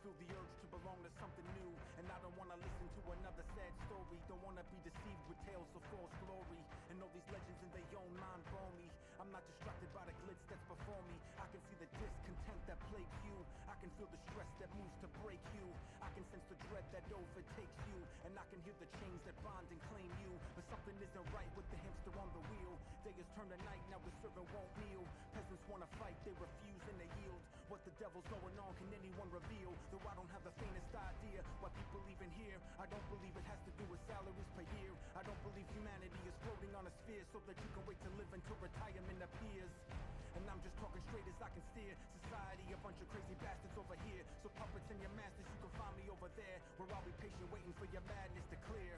feel the urge to belong to something new, and I don't wanna listen to another sad story. Don't wanna be deceived with tales of false glory, and all these legends in their own mind bore me. I'm not distracted by the glitz that's before me. I can see the discontent that plagues you. I can feel the stress that moves to break you. I can sense the dread that overtakes you, and I can hear the chains that bond and claim you. But something isn't right with the hamster on the wheel. Day has turned to night, now the servant won't kneel. Peasants wanna fight, they refuse and they yield. What the devil's going on, can anyone reveal? Though I don't have the faintest idea why people even here. I don't believe it has to do with salaries per year. I don't believe humanity is floating on a sphere so that you can wait to live until retirement appears. And I'm just talking straight as I can steer. Society, a bunch of crazy bastards over here. So puppets and your masters, you can find me over there, where I'll be patient waiting for your madness to clear.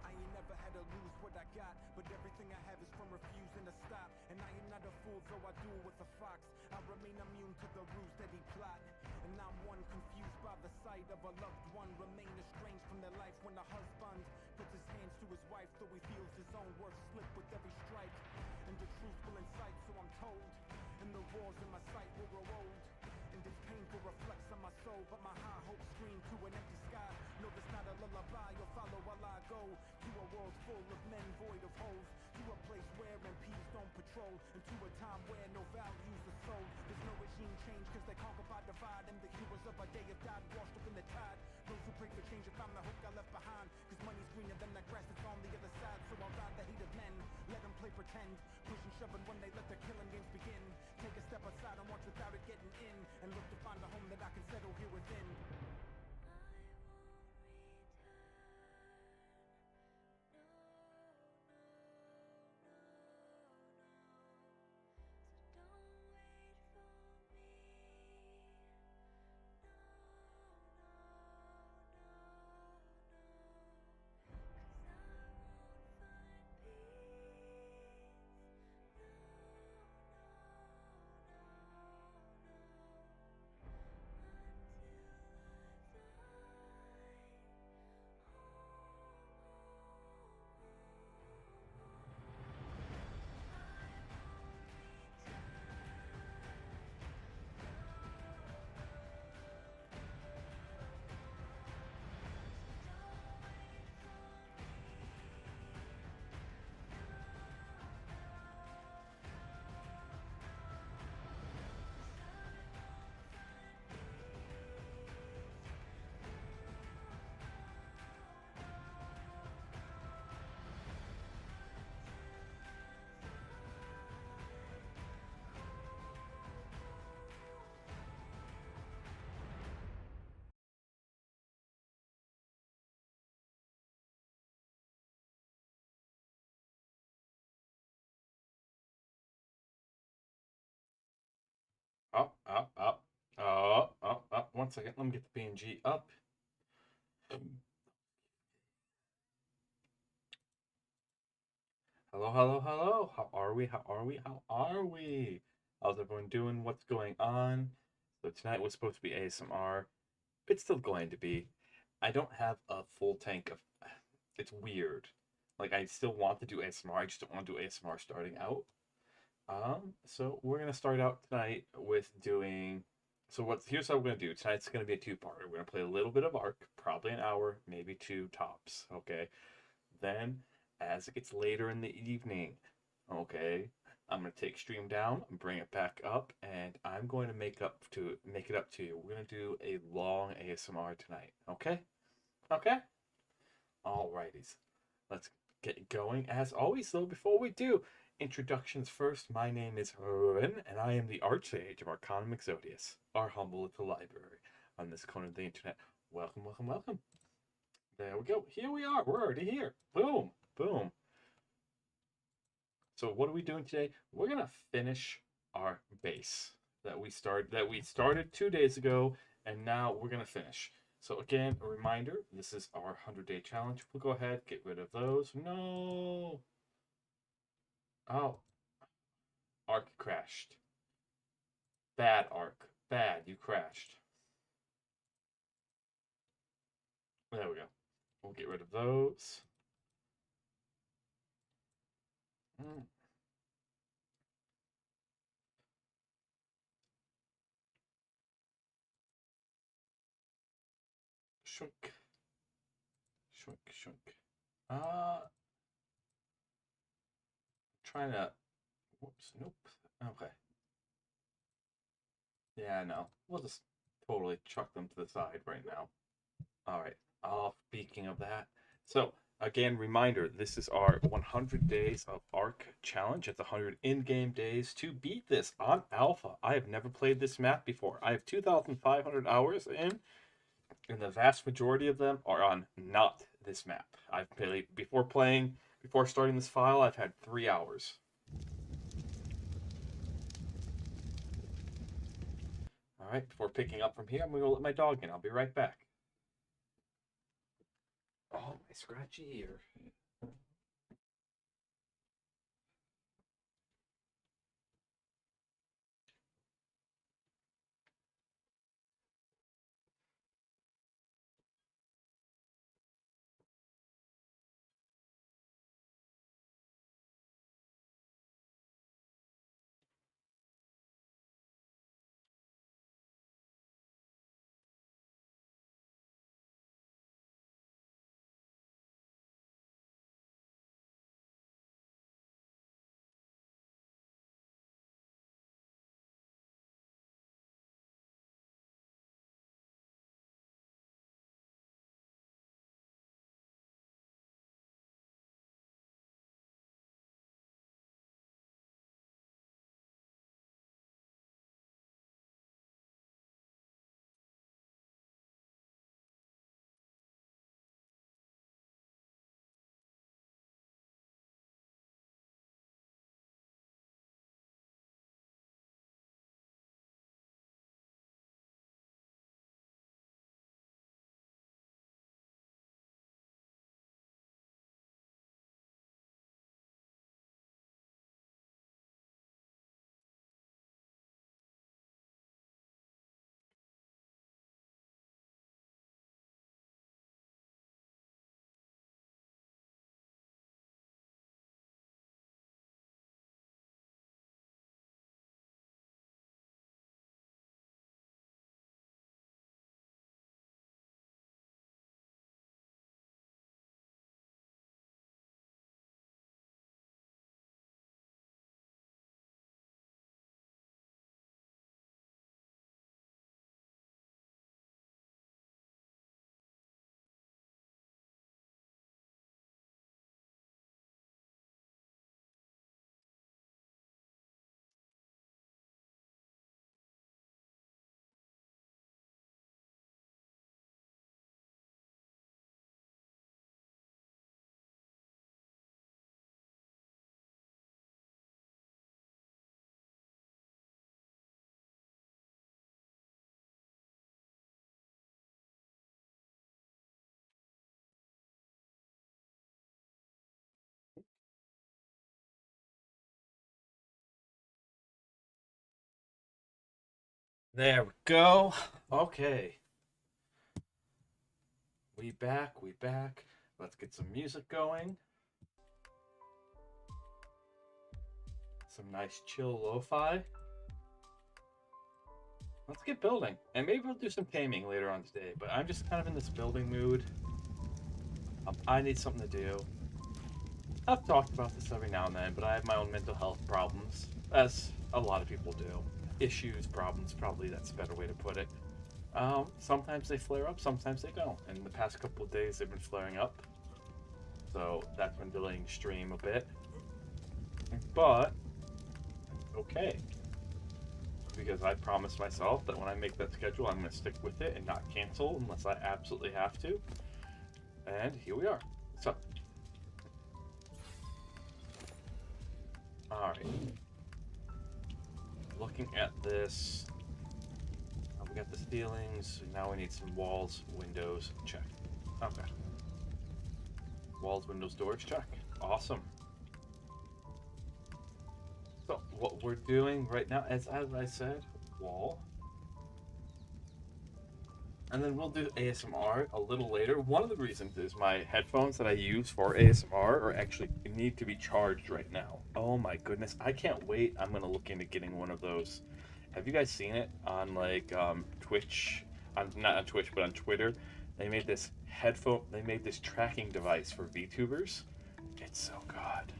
I ain't never had to lose what I got, but everything I have is from refusing to stop. And I am not a fool, though I do it with a fox. I remain immune to the ruse that he plot. And I'm one confused by the sight of a loved one, remain estranged from their life when the husband puts his hands to his wife, though he feels his own worth slip with every strike. And the truth will incite, so I'm told, and the wars in my sight will grow old. And this painful reflects on my soul, but my high hopes scream to an empty sky. No, there's not a lullaby, you'll follow while I go to a world full of men void of holes, to a place where MPs don't patrol, and to a time where no values are sold. There's no regime change, cause they conquer by divide, and the heroes of our day have died washed up in the tide. Those who pray for change have found the hope got left behind, cause money's greener than the grass that's on the other side. So I'll ride the hate of men, let them play pretend, push and shoving when they let their killing games begin. Take a step aside and watch without it getting in, and look to find a home that I can settle here within. Up, up, up. Up. 1 second. Let me get the PNG up. Hello, hello, hello. How are we? How are we? How are we? How's everyone doing? What's going on? So tonight was supposed to be ASMR. It's still going to be. I don't have a full tank of. It's weird. Like I still want to do ASMR. I just don't want to do ASMR starting out. So we're gonna start out tonight with doing. So here's how we're gonna do. Tonight's gonna be a two-parter. We're gonna play a little bit of ARK, probably an hour, maybe two tops. Okay. Then, as it gets later in the evening, okay, I'm gonna take stream down and bring it back up, and I'm going to make it up to you. We're gonna do a long ASMR tonight. Okay. Okay. Alrighties. Let's get going. As always, though, before we do, introductions first. My name is Ruin, and I am the Archsage of Arcanum Exodius, our humble little library on this corner of the internet. Welcome, welcome, welcome. There we go. Here we are. We're already here. Boom, boom. So what are we doing today? We're gonna finish our base that we started 2 days ago, and now we're gonna finish. So again, a reminder: this is our 100-day challenge. We'll go ahead, get rid of those. No. Oh, ARK crashed. Bad ARK. Bad. You crashed. There we go. We'll get rid of those. Shunk. Shunk, shunk. Trying to. Whoops. Nope. Okay. Yeah, no. We'll just totally chuck them to the side right now. All right. Speaking of that, so again, reminder: this is our 100 days of ARK challenge. It's 100 in-game days to beat this on Alpha. I have never played this map before. I have 2,500 hours in, and the vast majority of them are on not this map. I've played before starting this file. I've had 3 hours. All right. Before picking up from here, I'm going to let my dog in. I'll be right back. Oh, my scratchy ear. There we go. Okay. We back. Let's get some music going. Some nice chill lo-fi. Let's get building. And maybe we'll do some taming later on today, but I'm just kind of in this building mood. I need something to do. I've talked about this every now and then, but I have my own mental health problems, as a lot of people do. Issues, problems, probably that's a better way to put it. Sometimes they flare up, sometimes they don't. And the past couple of days they've been flaring up. So that's been delaying stream a bit. But, okay. because I promised myself that when I make that schedule, I'm going to stick with it and not cancel unless I absolutely have to. And here we are. So, all right. Looking at this, we got the ceilings. Now we need some walls, windows. Check. Okay. Walls, windows, doors. Check. Awesome. So what we're doing right now, as I said, wall. And then we'll do ASMR a little later. One of the reasons is my headphones that I use for ASMR are actually need to be charged right now. Oh my goodness, I can't wait. I'm gonna look into getting one of those. Have you guys seen it on like Twitch? Not on Twitch, but on Twitter. They made this tracking device for VTubers. It's so good.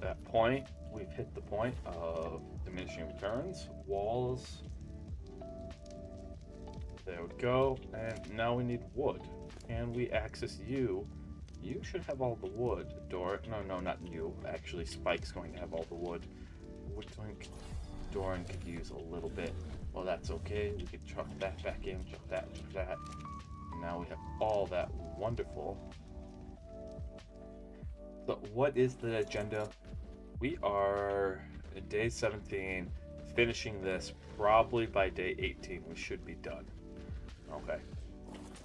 That point, we've hit the point of diminishing returns. Walls. There we go. And now we need wood. Can we access you? You should have all the wood. No, not you. Actually, Spike's going to have all the wood. Doran could use a little bit. Well, that's okay. We could chuck that back in, chuck that. And now we have all that wonderful. So what is the agenda? We are at day 17, finishing this probably by day 18. We should be done. Okay.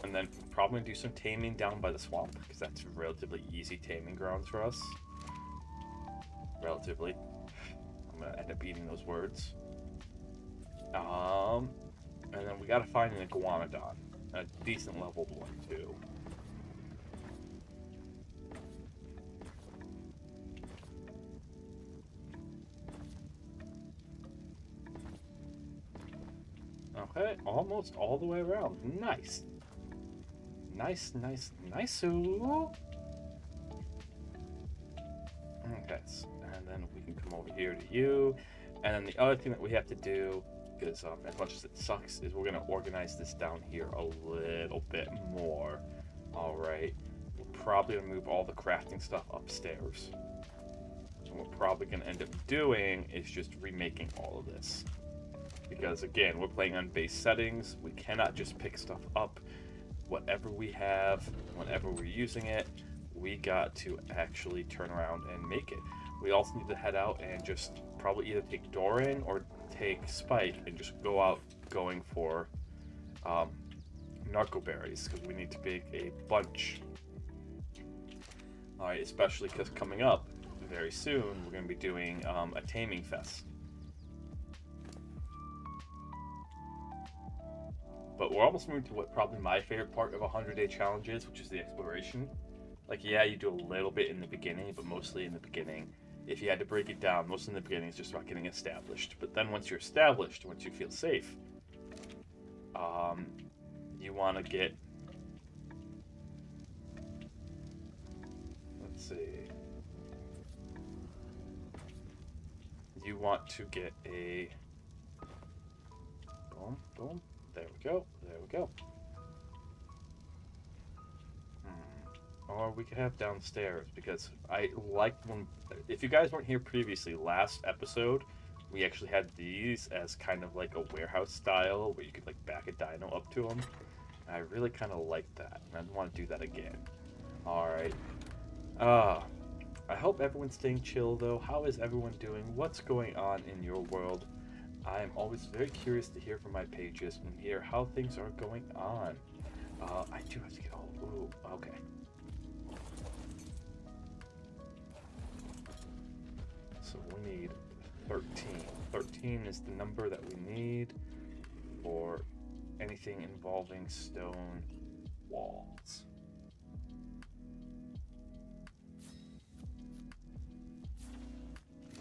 And then probably do some taming down by the swamp, because that's relatively easy taming grounds for us. Relatively. I'm going to end up eating those words. And then we got to find an iguanodon. A decent leveled one, too. Okay, almost all the way around. Nice. Nice. Okay, and then we can come over here to you. And then the other thing that we have to do, because as much as it sucks, is we're going to organize this down here a little bit more. All right. We're probably going to move all the crafting stuff upstairs. And what we're probably going to end up doing is just remaking all of this. Because again, we're playing on base settings. We cannot just pick stuff up. Whatever we have, whenever we're using it, we got to actually turn around and make it. We also need to head out and just probably either take Doran or take Spike and just go out going for narco berries, because we need to make a bunch. Alright, especially because coming up very soon, we're going to be doing a taming fest. But we're almost moving to what probably my favorite part of 100-day challenge is, which is the exploration. Like, yeah, you do a little bit in the beginning, but mostly in the beginning. If you had to break it down, most in the beginning is just about getting established. But then once you're established, once you feel safe, you want to get... Let's see. You want to get a... Boom, boom. There we go. Or we could have downstairs, because I like when... If you guys weren't here previously, last episode, we actually had these as kind of like a warehouse style, where you could like back a dino up to them. And I really kind of like that, and I want to do that again. Alright. I hope everyone's staying chill, though. How is everyone doing? What's going on in your world? I am always very curious to hear from my pages and hear how things are going on. I do have to get all... Ooh, okay. So we need 13. 13 is the number that we need for anything involving stone walls.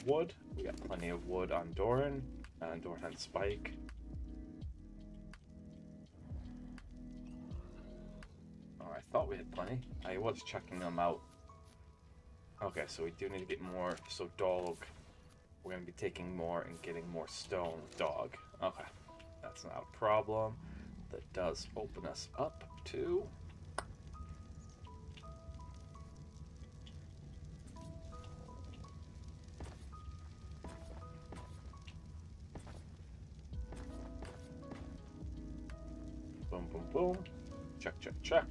Wood. We got plenty of wood on Doran. And Doran and Spike. Oh, I thought we had plenty. I was checking them out. Okay, so we do need to get more. So dog, we're going to be taking more and getting more stone with dog. Okay, That's not a problem. That does open us up to... Boom, boom, boom. Check, check, check.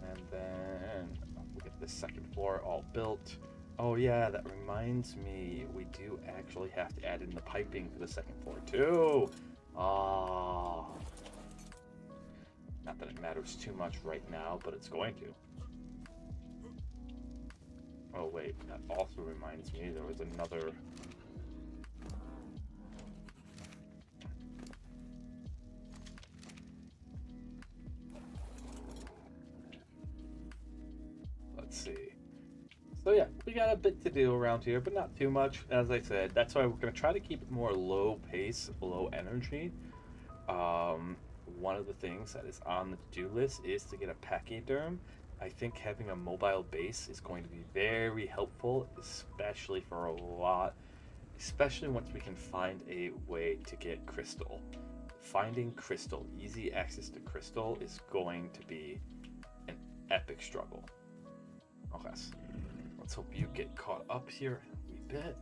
And then we get this second floor all built. Oh yeah, that reminds me, we do actually have to add in the piping for the second floor too. Ah. Not that it matters too much right now, but it's going to. Oh wait, that also reminds me there was another... Let's see. So yeah, we got a bit to do around here, but not too much. As I said, that's why we're going to try to keep it more low pace, low energy. One of the things that is on the to-do list is to get a pachyderm. I think having a mobile base is going to be very helpful, especially for a lot, especially once we can find a way to get crystal. Finding crystal, easy access to crystal, is going to be an epic struggle. Okay, let's hope you get caught up here in a wee bit.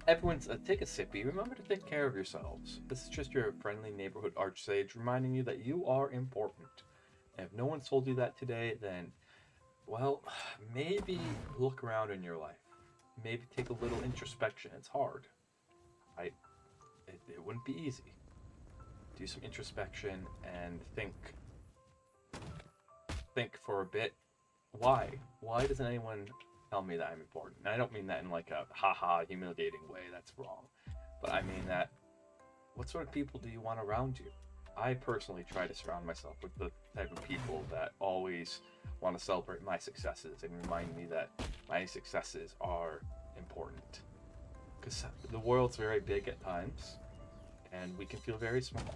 Everyone's take a sippy. Remember to take care of yourselves. This is just your friendly neighborhood archsage reminding you that you are important. And if no one told you that today, then, well, maybe look around in your life. Maybe take a little introspection. It's hard. It wouldn't be easy. Do some introspection and think for a bit. Why? Why doesn't anyone tell me that I'm important? And I don't mean that in like a haha humiliating way. That's wrong. But I mean that, what sort of people do you want around you? I personally try to surround myself with the type of people that always want to celebrate my successes and remind me that my successes are important. Because the world's very big at times, and we can feel very small.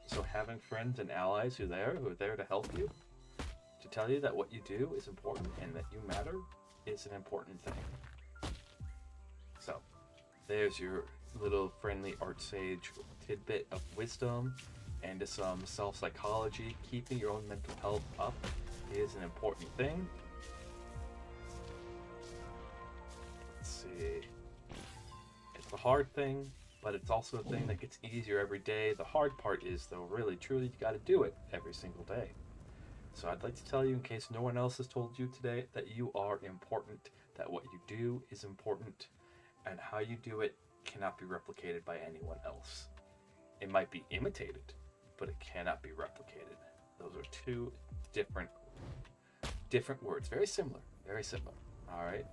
So having friends and allies who are there to help you, to tell you that what you do is important and that you matter, is an important thing. So, there's your little friendly art sage tidbit of wisdom and some self-psychology. Keeping your own mental health up is an important thing. Let's see. It's a hard thing, but it's also a thing that gets easier every day. The hard part is, though, really, truly, you got to do it every single day. So I'd like to tell you, in case no one else has told you today, that you are important, that what you do is important, and how you do it cannot be replicated by anyone else. It might be imitated, but it cannot be replicated. Those are two different words. Very similar. Very similar. All right.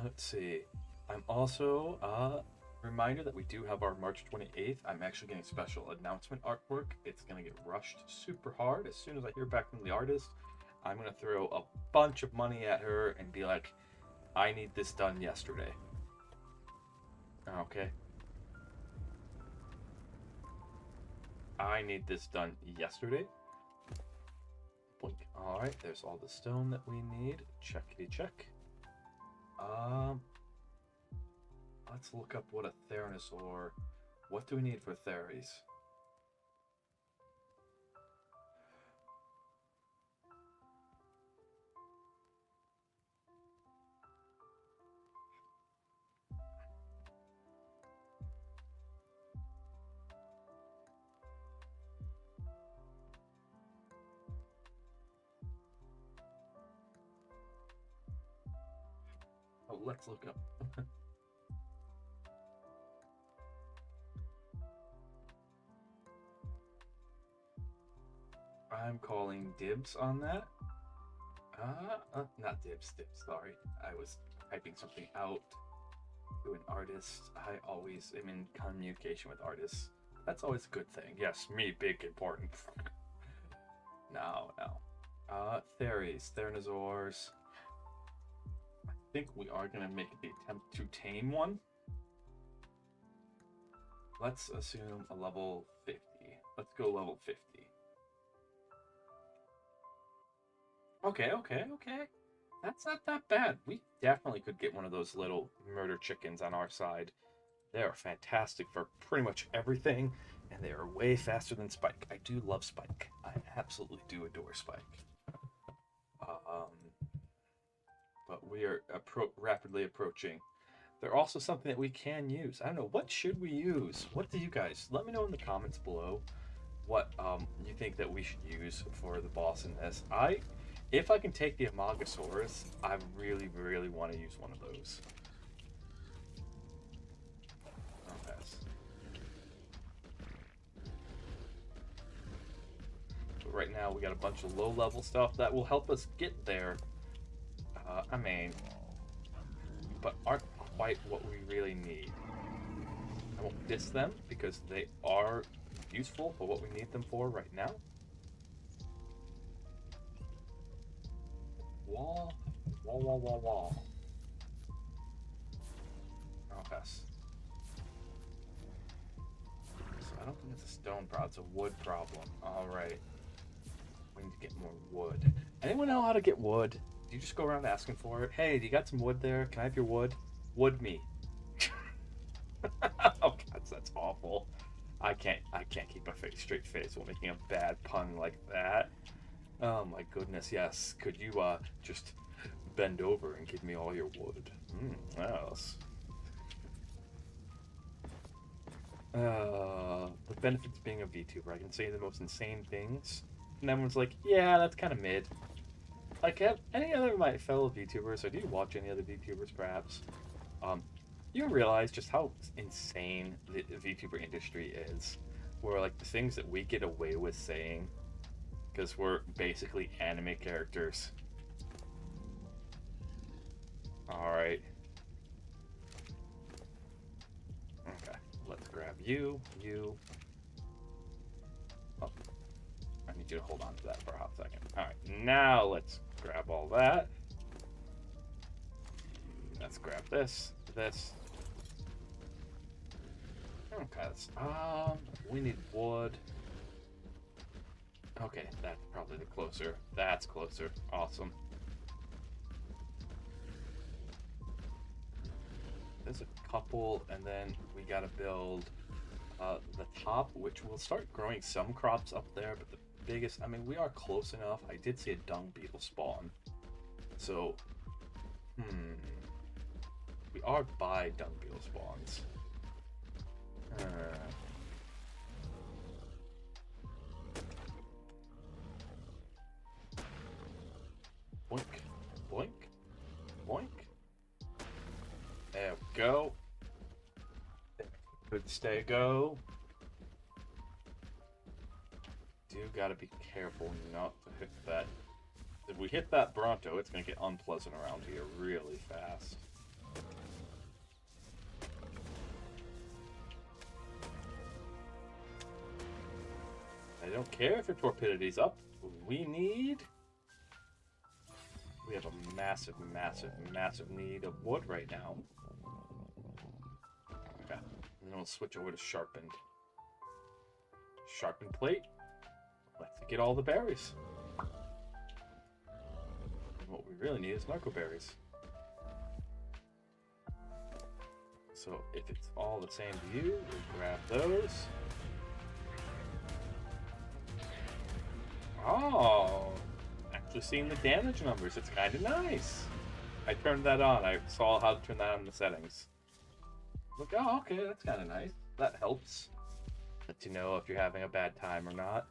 Let's see. I'm also reminder that we do have our March 28th. I'm actually getting special announcement artwork. It's going to get rushed super hard. As soon as I hear back from the artist, I'm going to throw a bunch of money at her and be like, I need this done yesterday. Okay. I need this done yesterday. Blink. Alright, there's all the stone that we need. Checkity check. Let's look up what a Theranosaur... What do we need for Theres? Oh, let's look up. I'm calling dibs on that. Not dibs, sorry. I was typing something out to an artist. I always am in communication with artists. That's always a good thing. Yes, me, big, important. No. Theres, Theranosaurs. I think we are going to make the attempt to tame one. Let's assume a level 50. Let's go level 50. Okay. That's not that bad. We definitely could get one of those little murder chickens on our side. They are fantastic for pretty much everything, and they are way faster than Spike. I do love Spike. I absolutely do adore Spike. But we are rapidly approaching. They're also something that we can use. I don't know, what should we use? What do you guys? Let me know in the comments below what you think that we should use for the boss in this. If I can take the Amagasaurus, I really, really want to use one of those. I'll pass. But right now, we got a bunch of low-level stuff that will help us get there. But aren't quite what we really need. I won't diss them because they are useful for what we need them for right now. Wall. Oh, pass. So I don't think it's a stone problem, it's a wood problem. Alright. We need to get more wood. Anyone know how to get wood? Do you just go around asking for it? Hey, do you got some wood there? Can I have your wood? Wood me. Oh god, that's awful. I can't keep a straight face while making a bad pun like that. Oh my goodness, yes. Could you just bend over and give me all your wood? Yes. The benefits of being a VTuber. I can say the most insane things. And everyone's like, yeah, that's kind of mid. Like, have any other of my fellow VTubers, or do you watch any other VTubers perhaps? You realize just how insane the VTuber industry is. Where, like, the things that we get away with saying, because we're basically anime characters. Alright. Okay, let's grab you. Oh, I need you to hold on to that for a hot second. Alright, now let's grab all that. Let's grab this. Okay, we need wood. Okay, that's probably the closer. That's closer. Awesome. There's a couple, and then we gotta build the top, which will start growing some crops up there, but the biggest, I mean, we are close enough. I did see a dung beetle spawn. So, we are by dung beetle spawns. Boink, boink, boink. There we go. Good stay go. Do gotta be careful not to hit that. If we hit that Bronto, it's gonna get unpleasant around here really fast. I don't care if your torpidity's up. We have a massive, massive, massive need of wood right now. Okay, and then we'll switch over to sharpened. Sharpened plate. Let's get all the berries. And what we really need is narco berries. So if it's all the same to you, we'll grab those. Oh, actually seeing the damage numbers. It's kind of nice. I turned that on. I saw how to turn that on in the settings. Look, oh, okay, that's kind of nice. That helps. Let you know if you're having a bad time or not.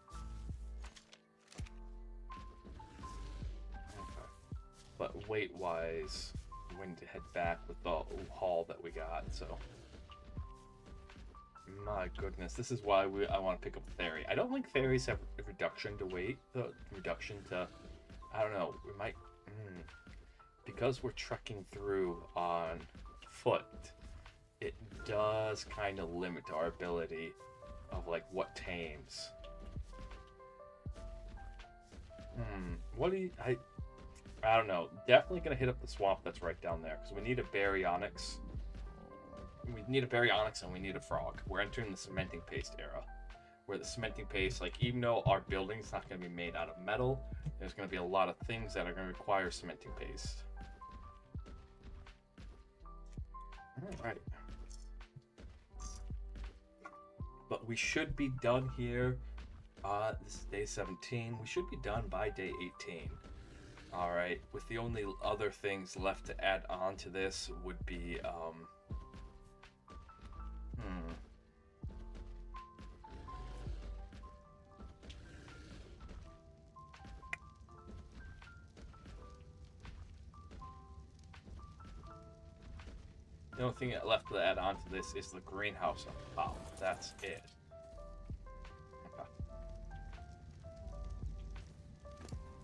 Okay. But weight-wise, we need to head back with the haul that we got, so... My goodness, this is why I want to pick up Theory. I don't think Theories have a reduction to weight, the reduction to, I don't know, we might, because we're trekking through on foot, it does kind of limit our ability of like what tames. What do you, I don't know, definitely gonna hit up the swamp that's right down there, because we need a baryonyx. We need a baryonyx and we need a frog. We're entering the cementing paste era. where the cementing paste, like even though our building's not going to be made out of metal, there's going to be a lot of things that are going to require cementing paste. All right. But we should be done here. This is day 17. We should be done by day 18. All right. With the only other things left to add on to this would be, The only thing left to add on to this is the greenhouse on top. That's it.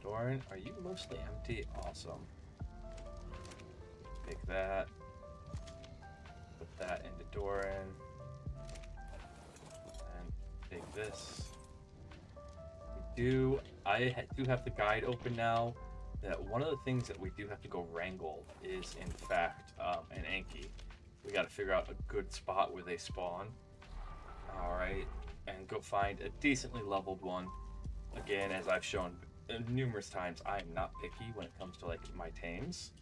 Doran, are you mostly empty? Awesome. Take that. Put that into Doran. And take this. I do have the guide open now. That one of the things that we do have to go wrangle is, in fact, an Anki. We got to figure out a good spot where they spawn. All right, and go find a decently leveled one. Again, as I've shown numerous times, I am not picky when it comes to like my tames,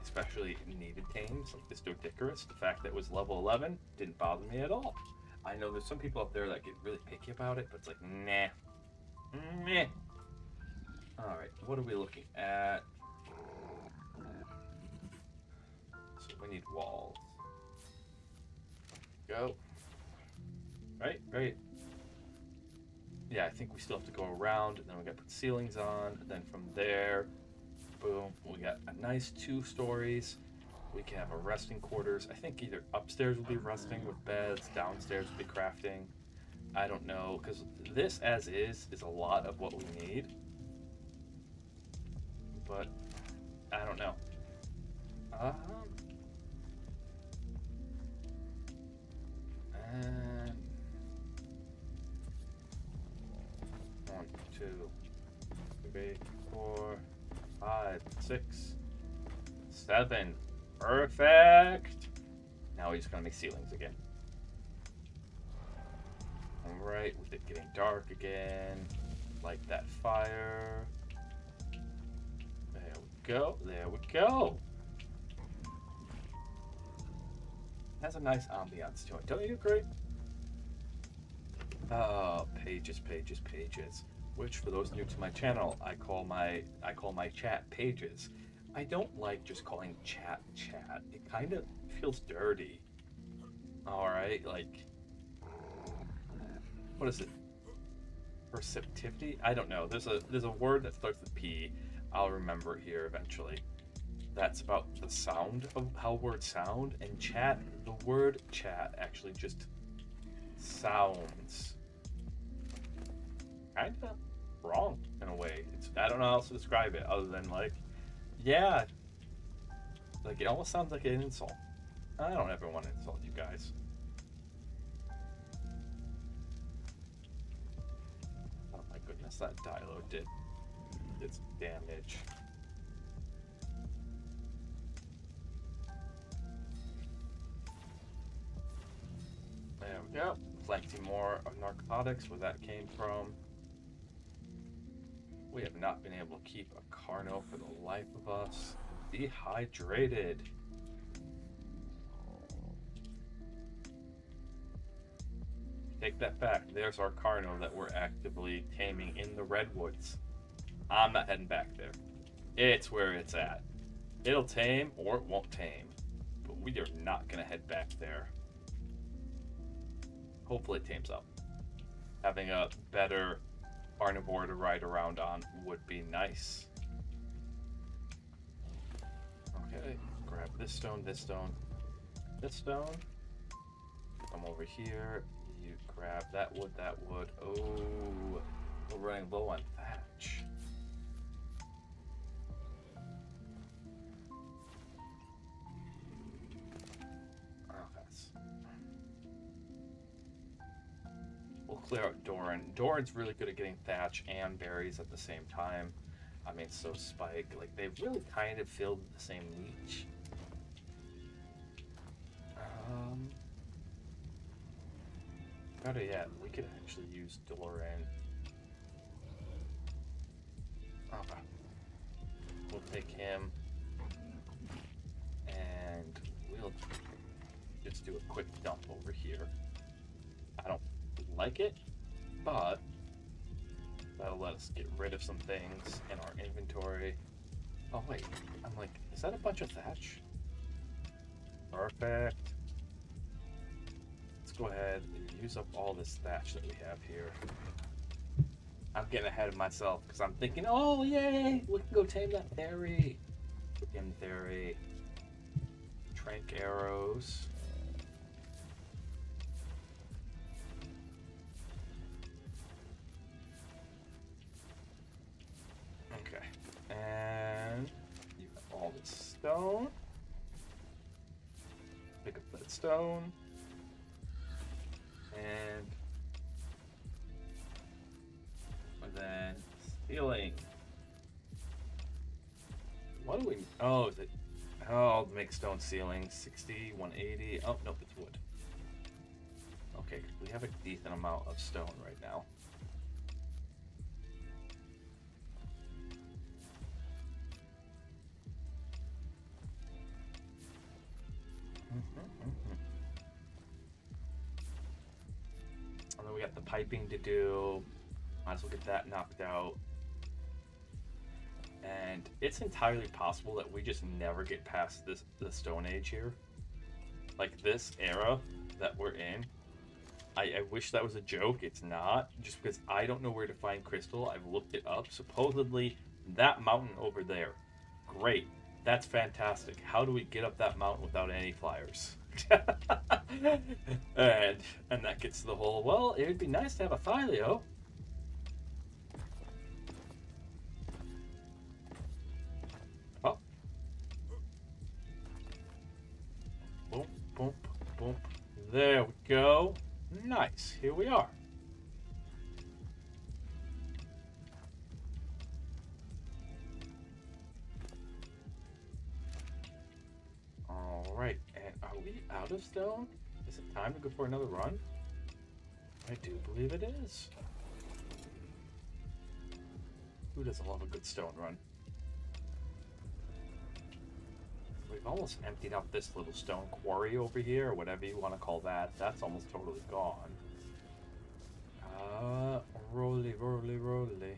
especially needed tames like this Dodicarus. The fact that it was level 11 didn't bother me at all. I know there's some people out there that get really picky about it, but it's like, nah. All right, what are we looking at? So we need walls. Go. Right. Yeah, I think we still have to go around, and then we got to put ceilings on, and then from there, boom, we got a nice 2 stories. We can have a resting quarters. I think either upstairs will be resting with beds, downstairs will be crafting. I don't know, because this as is a lot of what we need. But I don't know. And 1, 2, 3, 4, 5, 6, 7. Perfect. Now we're just gonna make ceilings again. All right, with it getting dark again, light that fire. There we go. Has a nice ambiance to it. Don't you agree? Oh, pages. Which, for those new to my channel, I call my chat pages. I don't like just calling chat. It kind of feels dirty. All right, like, what is it? Perceptivity? I don't know. There's a word that starts with P. I'll remember it here eventually. That's about the sound of how words sound, and chat, the word chat actually just sounds kind of wrong in a way. I don't know how else to describe it other than like, yeah, like it almost sounds like an insult. I don't ever want to insult you guys. Oh my goodness, that Dilo did its damage. There we go. Collecting more of narcotics, where that came from. We have not been able to keep a Carno for the life of us. Dehydrated. Take that back. There's our Carno that we're actively taming in the redwoods. I'm not heading back there. It's where it's at. It'll tame or it won't tame. But we are not going to head back there. Hopefully it tames up. Having a better carnivore to ride around on would be nice. Okay, grab this stone, this stone, this stone. Come over here. You grab that wood, that wood. Oh, we're running low on thatch. We'll clear out Doran. Doran's really good at getting thatch and berries at the same time. I mean, so Spike, like, they really kind of filled the same niche. better yet, we could actually use door in. Okay. We'll take him. And we'll just do a quick dump over here. I don't like it, but that'll let us get rid of some things in our inventory. Oh wait, I'm like, is that a bunch of thatch? Perfect. Let's go ahead and use up all this thatch that we have here. I'm getting ahead of myself because I'm thinking, oh yay, we can go tame that fairy. Freaking fairy. Trank arrows. Okay, and you have all this stone. Pick up that stone. And then ceiling. What do we? Oh, is it? Oh, I'll make stone ceiling. 60, 180. Oh, nope, it's wood. Okay, we have a decent amount of stone right now. And then we got the piping to do. Might as well get that knocked out. And it's entirely possible that we just never get past the Stone Age here. Like this era that we're in. I wish that was a joke. It's not. Just because I don't know where to find crystal. I've looked it up. Supposedly that mountain over there. Great. That's fantastic. How do we get up that mountain without any flyers? and that gets to the whole, well, it would be nice to have a Thylio. Oh. Boom, boom, boom. There we go. Nice. Here we are. All right. And are we out of stone? Is it time to go for another run? I do believe it is. Who doesn't love a good stone run? We've almost emptied out this little stone quarry over here, or whatever you want to call that. That's almost totally gone. Roly, roly, roly.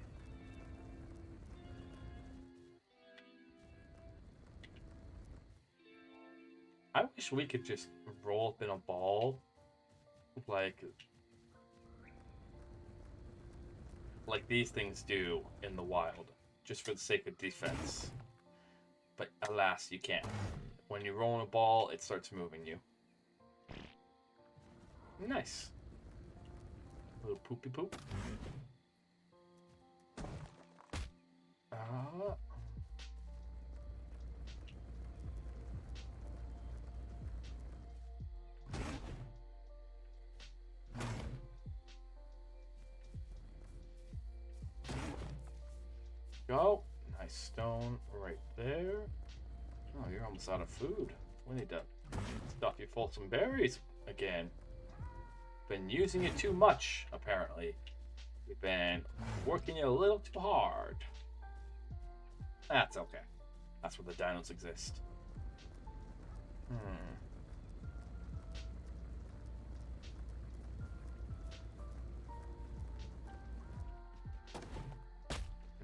I wish we could just roll up in a ball, like these things do in the wild, just for the sake of defense. But alas, you can't. When you roll in a ball, it starts moving you. Nice. A little poopy poop. Go. Nice stone right there. Oh, you're almost out of food. We need to stuff you full of some berries again. Been using it too much, apparently. We've been working it a little too hard. That's okay. That's where the dinos exist.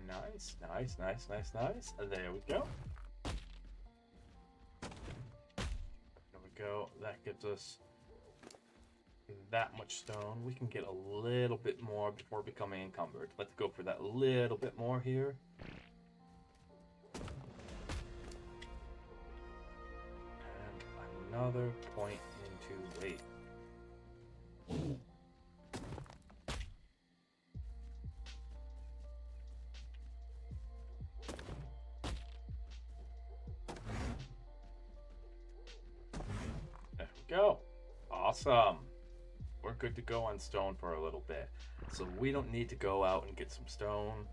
Nice, nice, nice, nice, nice. There we go. There we go. That gives us that much stone. We can get a little bit more before becoming encumbered. Let's go for that little bit more here. And another point into weight. There we go. Awesome. We're good to go on stone for a little bit. So we don't need to go out and get some stone.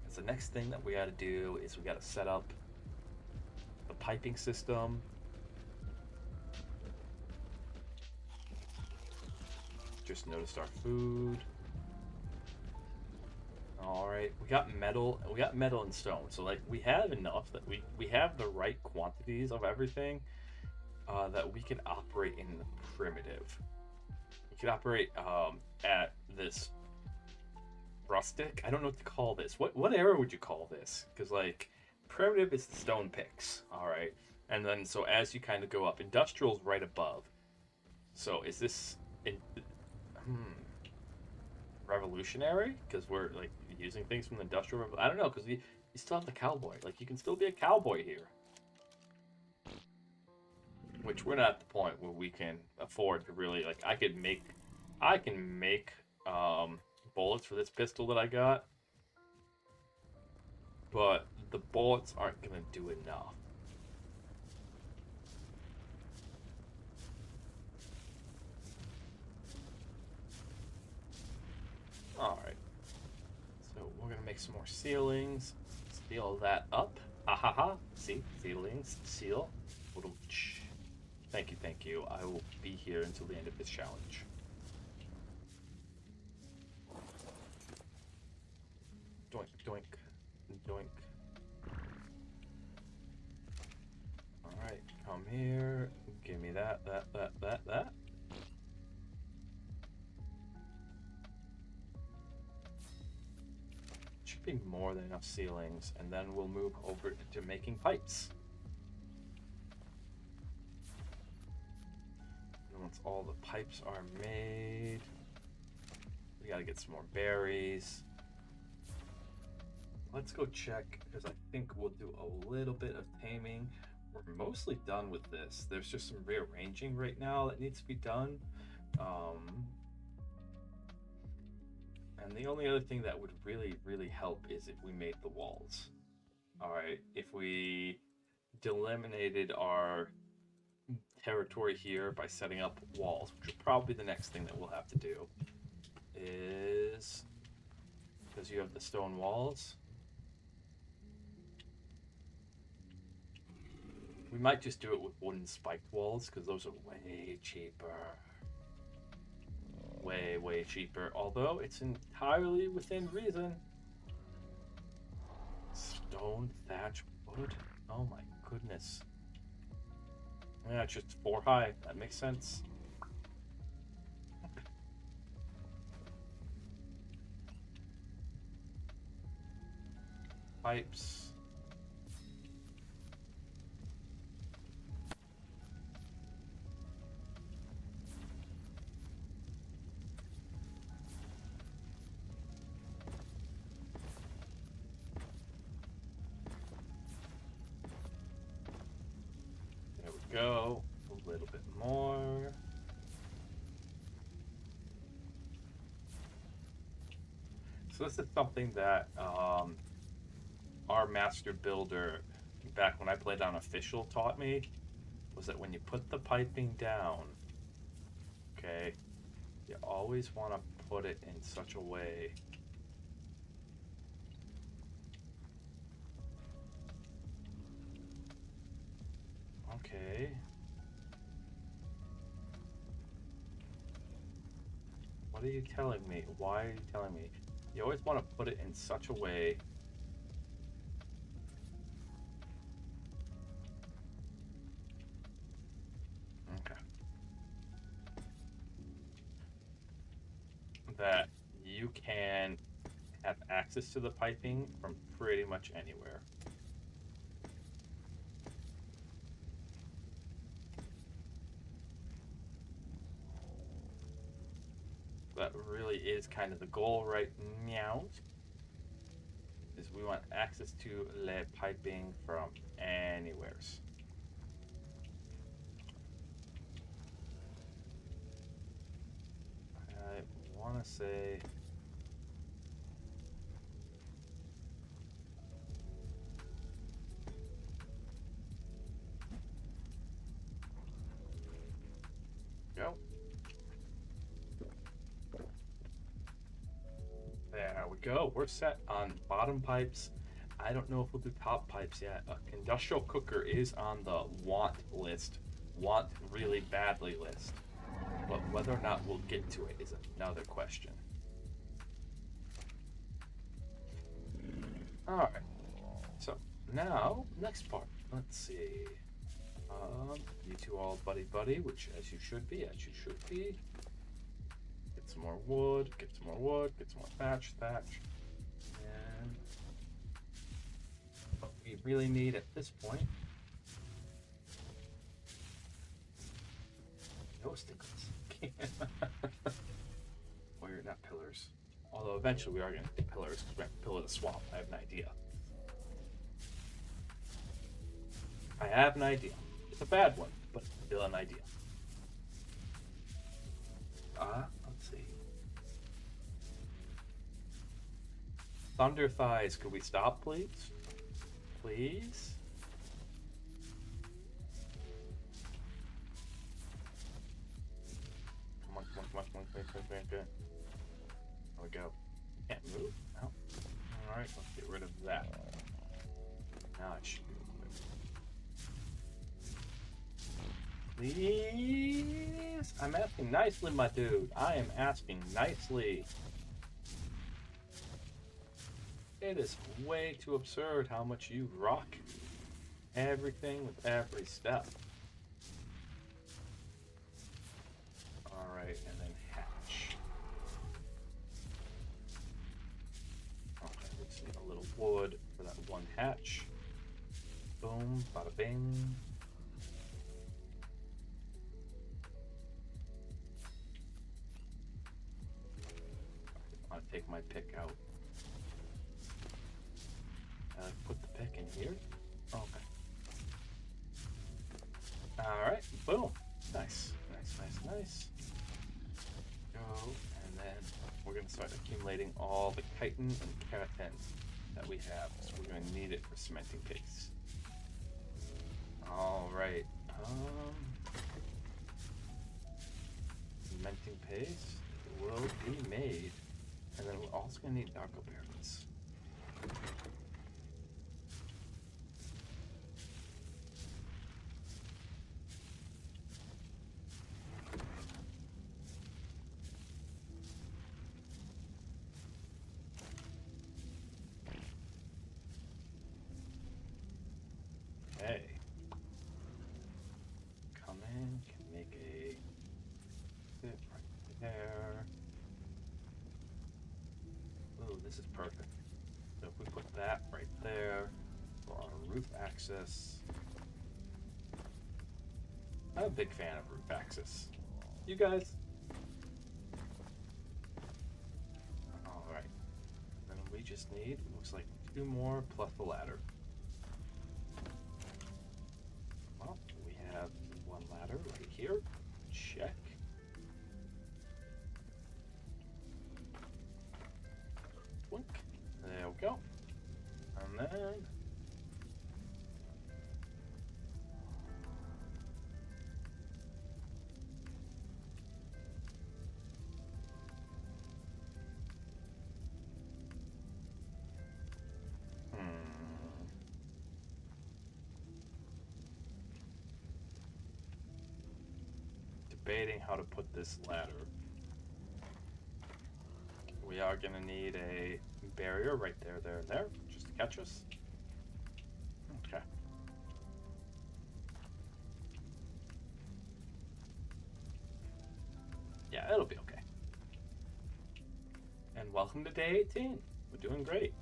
So the next thing that we got to do is we got to set up the piping system. just noticed our food. All right, we got metal. We got metal and stone. So like we have enough that we have the right quantities of everything that we can operate in the primitive. We could operate at this rustic. I don't know what to call this. What era would you call this? Because like primitive is the stone picks. All right, and then so as you kind of go up, industrial's right above. So is this in, revolutionary? Because we're like using things from the industrial. I don't know. Because you still have the cowboy. Like you can still be a cowboy here. Which we're not at the point where we can afford to really like. I can make bullets for this pistol that I got, but the bullets aren't gonna do enough. Alright. So we're gonna make some more ceilings. Seal that up. Ahaha. See? Ceilings. Seal. Thank you, thank you. I will be here until the end of this challenge. Doink, doink, doink. Alright, come here. Give me that. Should be more than enough ceilings, and then we'll move over to making pipes. And once all the pipes are made, we gotta get some more berries. Let's go check, because I think we'll do a little bit of taming. We're mostly done with this. There's just some rearranging right now that needs to be done. And the only other thing that would really, really help is if we made the walls. Alright, if we delimited our territory here by setting up walls, which is probably the next thing that we'll have to do, is because you have the stone walls. We might just do it with wooden spiked walls, because those are way cheaper. Way, way cheaper. Although, it's entirely within reason. Stone thatch wood? Oh my goodness. Yeah, it's just 4 high. That makes sense. Pipes. Go a little bit more. So this is something that our master builder back when I played on official taught me, was that when you put the piping down, okay, you always want to put it in such a way okay. What are you telling me? Why are you telling me? You always want to put it in such a way that you can have access to the piping from pretty much anywhere. That really is kind of the goal right now, is we want access to lead piping from anywhere. I want to say go. There we go. We're set on bottom pipes. I don't know if we'll do top pipes yet. Industrial cooker is on the want list. Want really badly list. but whether or not we'll get to it is another question. Alright, so now, next part. Let's see. You two all buddy-buddy, which as you should be, Get some more wood, get some more wood, get some more thatch. And what we really need at this point, no stickles. Or you're not pillars. Although eventually we are going to get pillars because we have to pillar the swamp. I have an idea. It's a bad one, but still an idea. Let's see. Thunder thighs, could we stop, please? Please? Come on. There we go. Can't move? No. Alright, let's get rid of that. Now it should be moving. Please? I'm asking nicely, my dude. I am asking nicely. It is way too absurd how much you rock everything with every step. Alright, and then hatch. Okay, let's need a little wood for that one hatch. Boom, bada bing. I want to take my pick out. Put the pick in here. Okay. Alright, boom. Nice. Go, and then we're going to start accumulating all the chitin and keratin that we have. So we're going to need it for cementing paste. Alright. Cementing paste will be made. And then we're also going to need narco berries. Okay. Come in, can make a sit right there. Ooh, this is perfect. So if we put that right there for our roof access. I'm a big fan of roof access. You guys? Alright. Then we just need, looks like 2 more plus the ladder. Well, we have 1 ladder right here. Check. Blink. There we go. And then debating how to put this ladder. We are going to need a barrier right there, just to catch us. Okay. Yeah, it'll be okay. And welcome to day 18. We're doing great.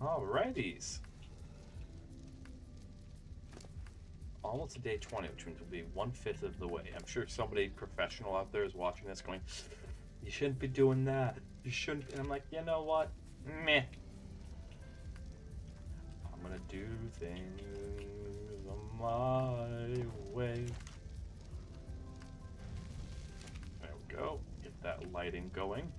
Alrighties. Almost to day 20, which means we'll be 1/5 of the way. I'm sure somebody professional out there is watching this going, you shouldn't be doing that. You shouldn't. And I'm like, you know what? Meh. I'm gonna do things my way. There we go. Get that lighting going.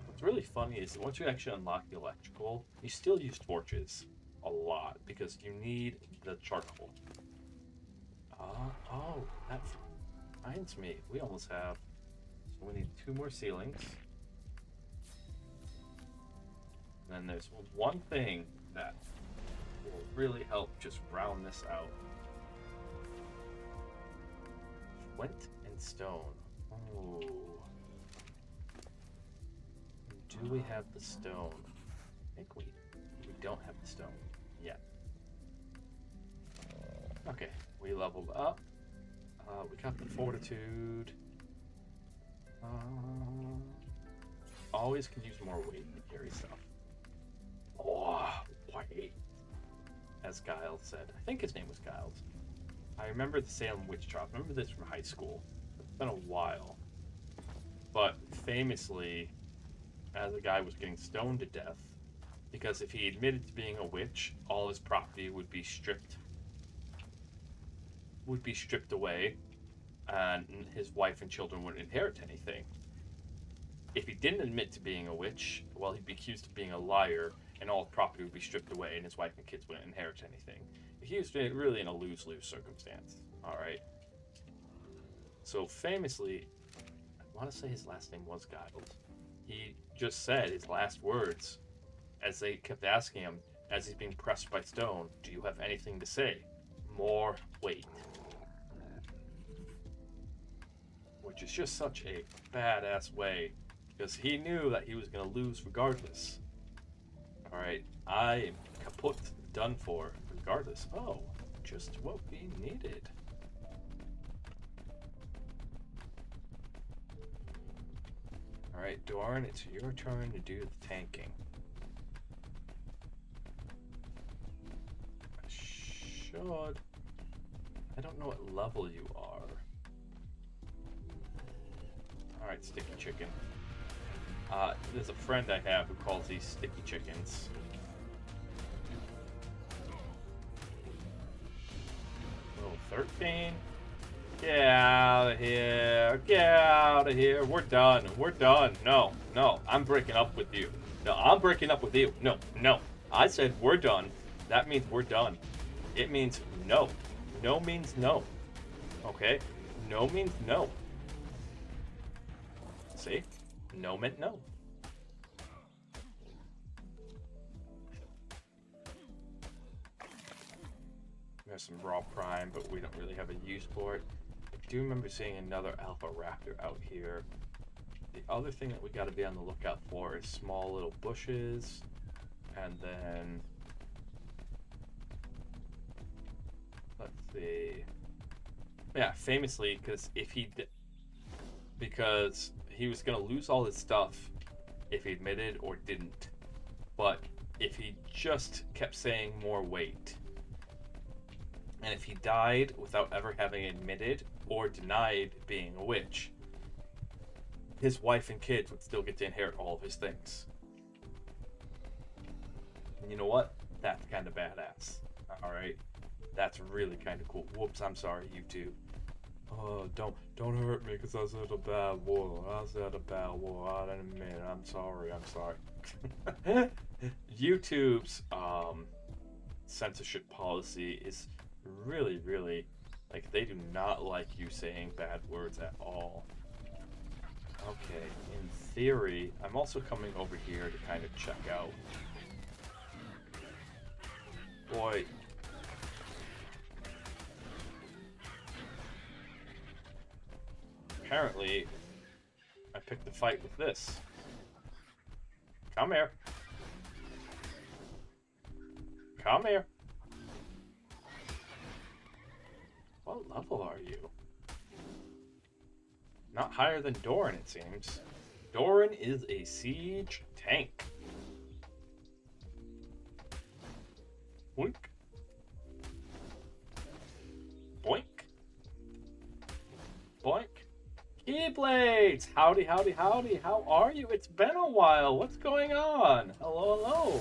What's really funny is that once you actually unlock the electrical, you still use torches a lot because you need the charcoal. Oh, that reminds me. We almost have. So we need 2 more ceilings. And then there's one thing that will really help just round this out. Flint and stone. Oh. Do we have the stone? I think we don't have the stone yet. Okay, we leveled up. We got the fortitude. Always can use more weight to carry stuff. Oh, weight. As Giles said. I think his name was Giles. I remember the Salem witch trial. I remember this from high school. It's been a while. But famously, as a guy was getting stoned to death, because if he admitted to being a witch, all his property would be stripped away, and his wife and children wouldn't inherit anything. If he didn't admit to being a witch, well, he'd be accused of being a liar, and all his property would be stripped away, and his wife and kids wouldn't inherit anything. He was really in a lose-lose circumstance. All right. So famously, I want to say his last name was Giles. He just said his last words, as they kept asking him, as he's being pressed by stone, "Do you have anything to say?" More weight. Which is just such a badass way, because he knew that he was going to lose regardless. Alright, I am kaput, done for, regardless. Oh, just what we needed. Alright, Doran, it's your turn to do the tanking. I should. I don't know what level you are. Alright, sticky chicken. There's a friend I have who calls these sticky chickens. Level 13? Get out of here. Get out of here. We're done. We're done. No, no. I'm breaking up with you. No, I'm breaking up with you. No, no. I said we're done. That means we're done. It means no. No means no. Okay? No means no. See? No meant no. There's some raw prime, but we don't really have a use for it. I do remember seeing another alpha raptor out here. The other thing that we got to be on the lookout for is small little bushes, and then let's see. Yeah, famously, because he was going to lose all his stuff if he admitted or didn't. But if he just kept saying more weight, and if he died without ever having admitted or denied being a witch, his wife and kids would still get to inherit all of his things. And you know what? That's kind of badass. Alright? That's really kind of cool. Whoops, I'm sorry, YouTube. Oh, don't hurt me because I said a bad word. I said a bad word. I didn't mean it. I'm sorry. YouTube's censorship policy is really, really, like, they do not like you saying bad words at all. Okay, in theory, I'm also coming over here to kind of check out. Boy. Apparently, I picked a fight with this. Come here. Come here. What level are you? Not higher than Doran, it seems. Doran is a siege tank. Boink. Boink. Boink. Keyblades! Howdy, howdy, howdy. How are you? It's been a while. What's going on? Hello, hello.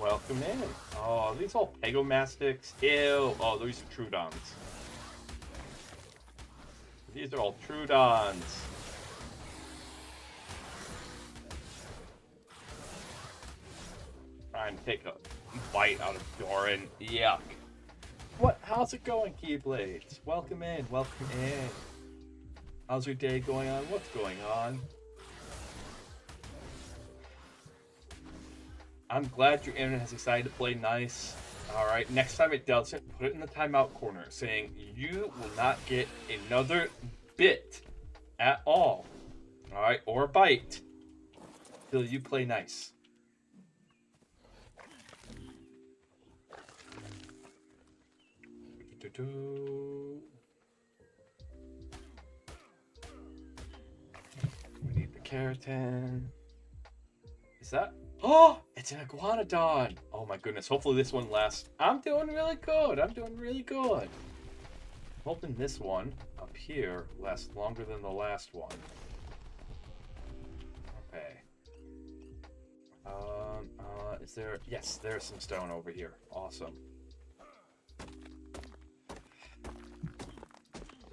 Welcome in. Oh, are these all Pegomastics? Ew. Oh, these are Trudons. These are all Trudons. Trying to take a bite out of Doran. Yuck. What? How's it going, Keyblades? Welcome in. Welcome in. How's your day going on? What's going on? I'm glad your internet has decided to play nice. Alright, next time it does it, put it in the timeout corner saying you will not get another bit at all. Alright, or bite till you play nice. We need the keratin. Is that? Oh, it's an iguanodon. Oh my goodness. Hopefully this one lasts. I'm doing really good. I'm doing really good. Hoping this one up here lasts longer than the last one. Okay. Is there? Yes, there's some stone over here. Awesome.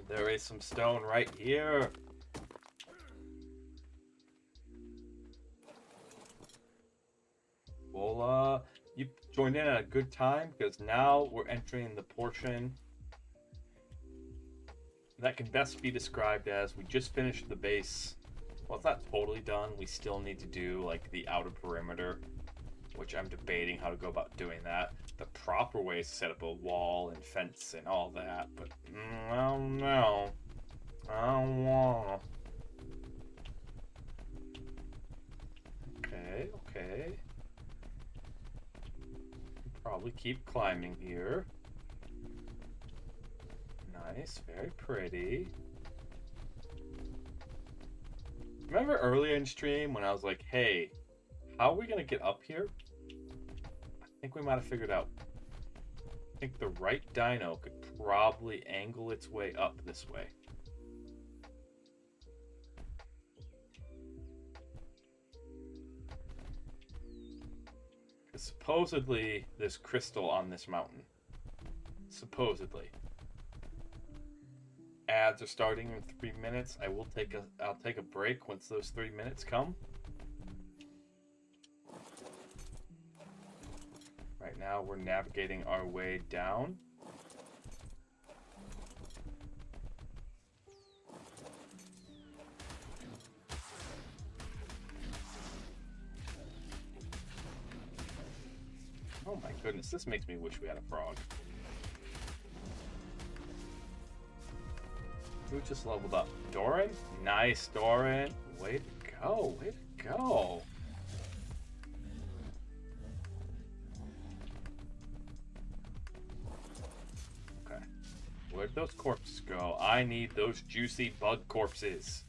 There is some stone right here. Well, you joined in at a good time because now we're entering the portion that can best be described as we just finished the base. Well, it's not totally done. We still need to do like the outer perimeter, which I'm debating how to go about doing that. The proper way is to set up a wall and fence and all that, but I don't know. I don't wanna. Okay. Probably keep climbing here. Nice, very pretty. Remember earlier in stream when I was like, hey, how are we gonna get up here? I think we might have figured out. I think the right dino could probably angle its way up this way. Because supposedly there's crystal on this mountain. Supposedly. Ads are starting in 3 minutes. I'll take a break once those 3 minutes come. Right now we're navigating our way down. Oh my goodness, this makes me wish we had a frog. Who just leveled up? Doran? Nice, Doran. Way to go. Way to go. Okay. Where'd those corpses go? I need those juicy bug corpses.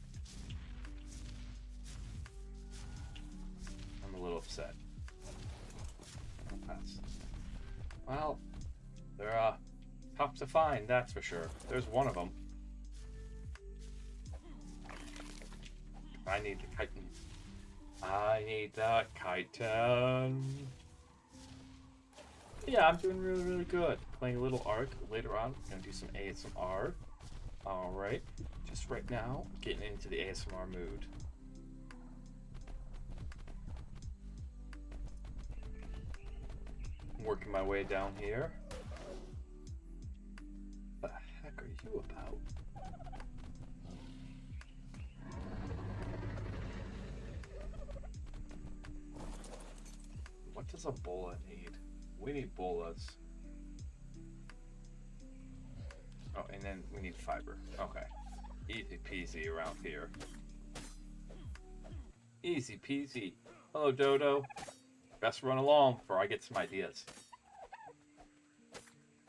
I'm a little upset. I'll pass. Well, they're tough to find, that's for sure. There's one of them. I need the chitin. I need the chitin. Yeah, I'm doing really, really good. Playing a little ARK. Later on, I'm going to do some ASMR. Alright. Just right now, getting into the ASMR mood. Working my way down here. What the heck are you about? What does a bola need? We need bolas. Oh, and then we need fiber. Okay. Easy peasy around here. Easy peasy. Hello, Dodo. Best run along before I get some ideas.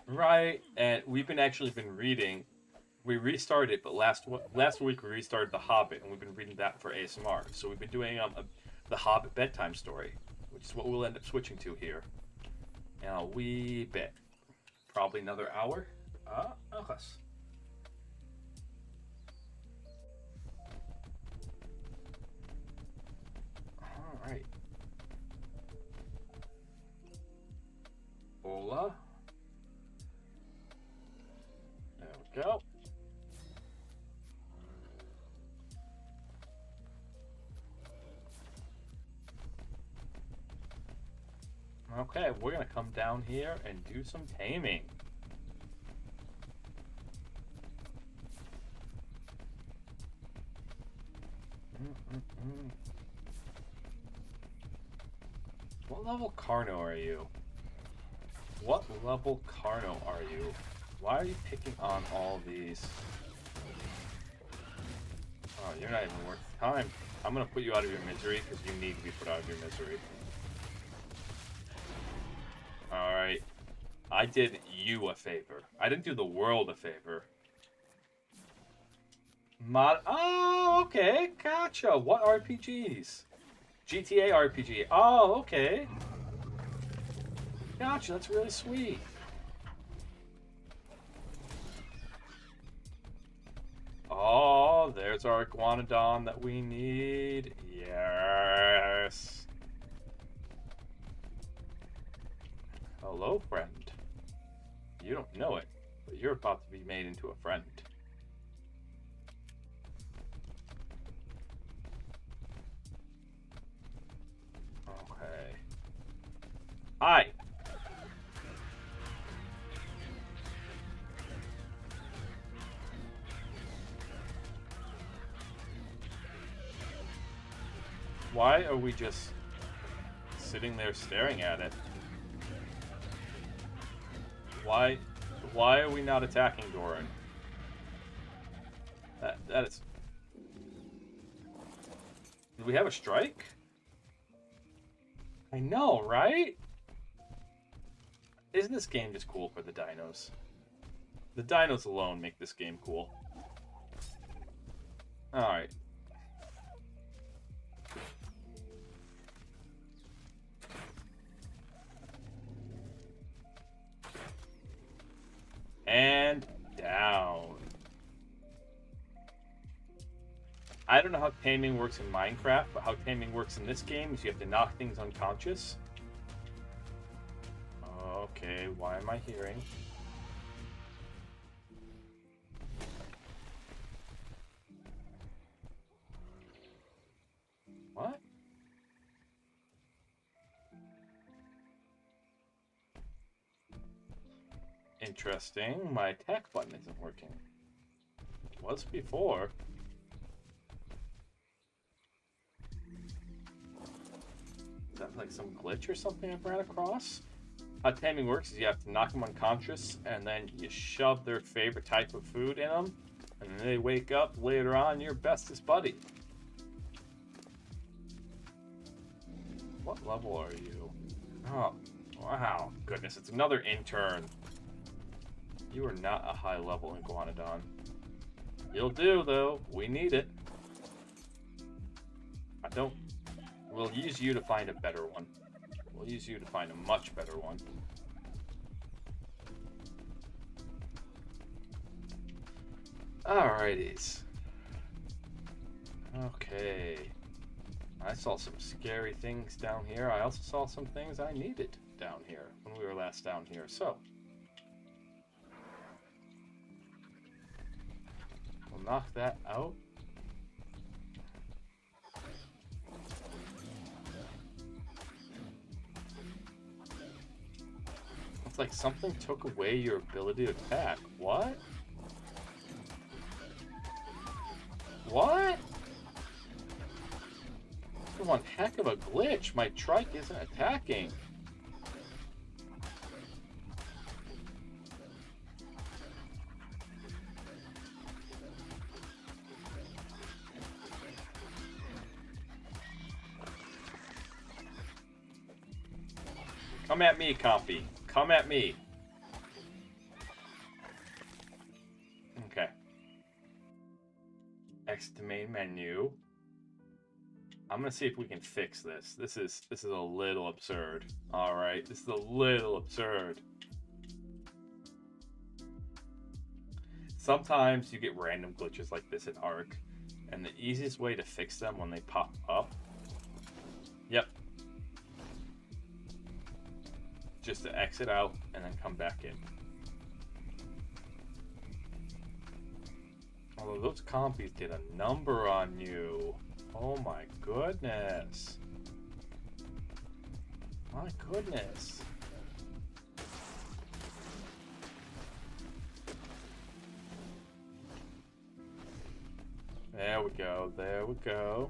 Right, and we've actually been reading. We restarted, but last week we restarted The Hobbit, and we've been reading that for ASMR. So we've been doing the Hobbit bedtime story, which is what we'll end up switching to here in a wee bit. Probably another hour. Okay. All right. Bola. There we go. Okay, we're gonna come down here and do some taming. What level Carno are you? What level Carno are you? Why are you picking on all these? Oh, you're not even worth time. I'm gonna put you out of your misery because you need to be put out of your misery. Alright. I did you a favor. I didn't do the world a favor. Oh, okay. Gotcha. What RPGs? GTA RPG. Oh, okay. Gotcha. That's really sweet. Oh, there's our Iguanodon that we need. Yes. Hello, friend. You don't know it, but you're about to be made into a friend. Okay. Hi. Why are we just sitting there staring at it? Why are we not attacking Doran? That is... Do we have a strike? I know, right? Isn't this game just cool for the dinos? The dinos alone make this game cool. Alright. And down. I don't know how taming works in Minecraft, but how taming works in this game is you have to knock things unconscious. Okay, why am I hearing? What? Interesting. My attack button isn't working. It was before. Is that like some glitch or something I've ran across? How taming works is you have to knock them unconscious and then you shove their favorite type of food in them and then they wake up later on your bestest buddy. What level are you? Oh, wow. Goodness, it's another intern. You are not a high level Iguanodon. You'll do, though. We need it. We'll use you to find a better one. We'll use you to find a much better one. Alrighties. Okay. I saw some scary things down here. I also saw some things I needed down here when we were last down here. So, we'll knock that out. It's like something took away your ability to attack. What? What? One heck of a glitch. My trike isn't attacking. Come at me, Compy. Come at me. Okay. Exit to main menu. I'm gonna see if we can fix this. This is a little absurd. All right, this is a little absurd. Sometimes you get random glitches like this in ARK, and the easiest way to fix them when they pop up, yep, just to exit out and then come back in. Although those compies did a number on you. Oh my goodness. My goodness. There we go. There we go.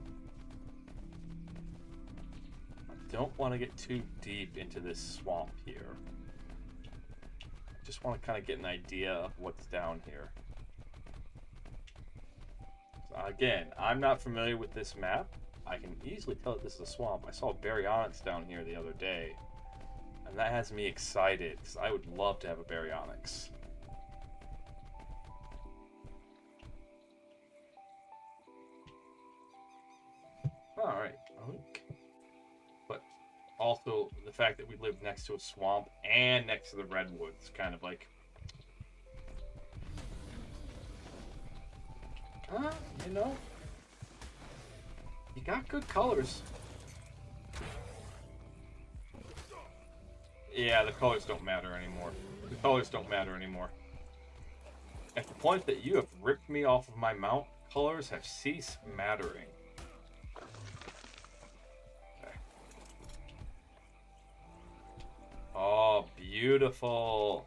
I don't want to get too deep into this swamp here. Just want to kind of get an idea of what's down here. So again, I'm not familiar with this map. I can easily tell that this is a swamp. I saw a baryonyx down here the other day. And that has me excited, because I would love to have a baryonyx. Alright. But also, the fact that we live next to a swamp and next to the redwoods, kind of like... you know... You got good colors. Yeah, the colors don't matter anymore. The colors don't matter anymore. At the point that you have ripped me off of my mount, colors have ceased mattering. Okay. Oh, beautiful.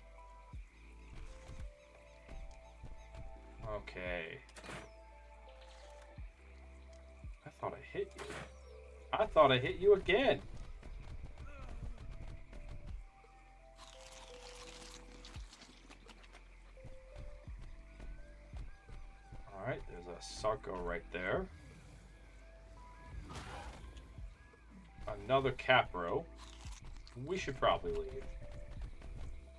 Okay. I thought I hit you. I thought I hit you again. Alright, there's a Sarco right there. Another Capro. We should probably leave.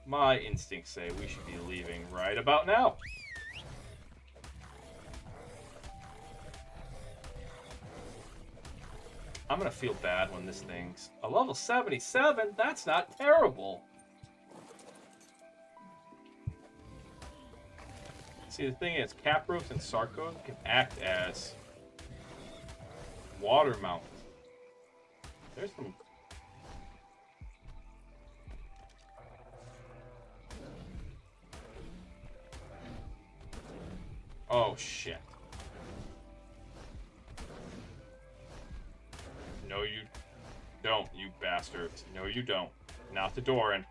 My instincts say we should be leaving right about now. I'm gonna feel bad when this thing's a level 77. That's not terrible. See, the thing is, Capros and Sarcos can act as water mountains. There's some... Oh, shit. No, you don't, you bastards. No, you don't. Not the Doran.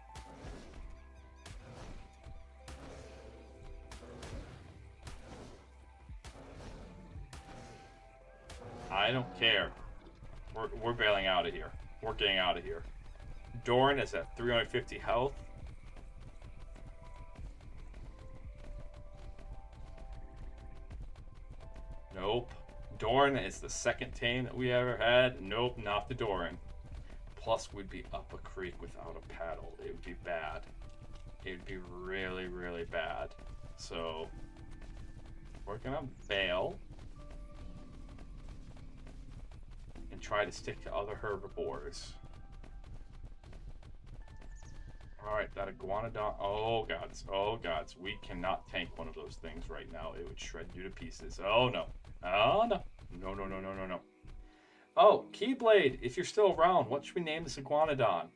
I don't care. We're bailing out of here. We're getting out of here. Doran is at 350 health. Nope. Doran is the second tame that we ever had. Nope, not the Doran. Plus, we'd be up a creek without a paddle. It would be bad. It would be really, really bad. So, we're gonna bail. And try to stick to other herbivores. Alright, that iguanodon. Oh gods, oh gods. We cannot tank one of those things right now. It would shred you to pieces. Oh no. Oh no. No, no, no, no, no, no. Oh, Keyblade, if you're still around, what should we name this iguanodon?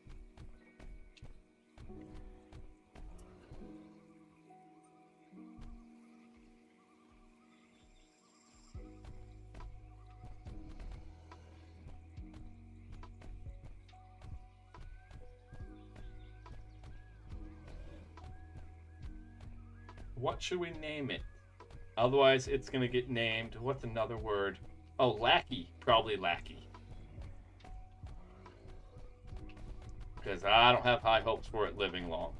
What should we name it? Otherwise, it's going to get named... What's another word? Oh, Lackey. Probably Lackey. Because I don't have high hopes for it living long.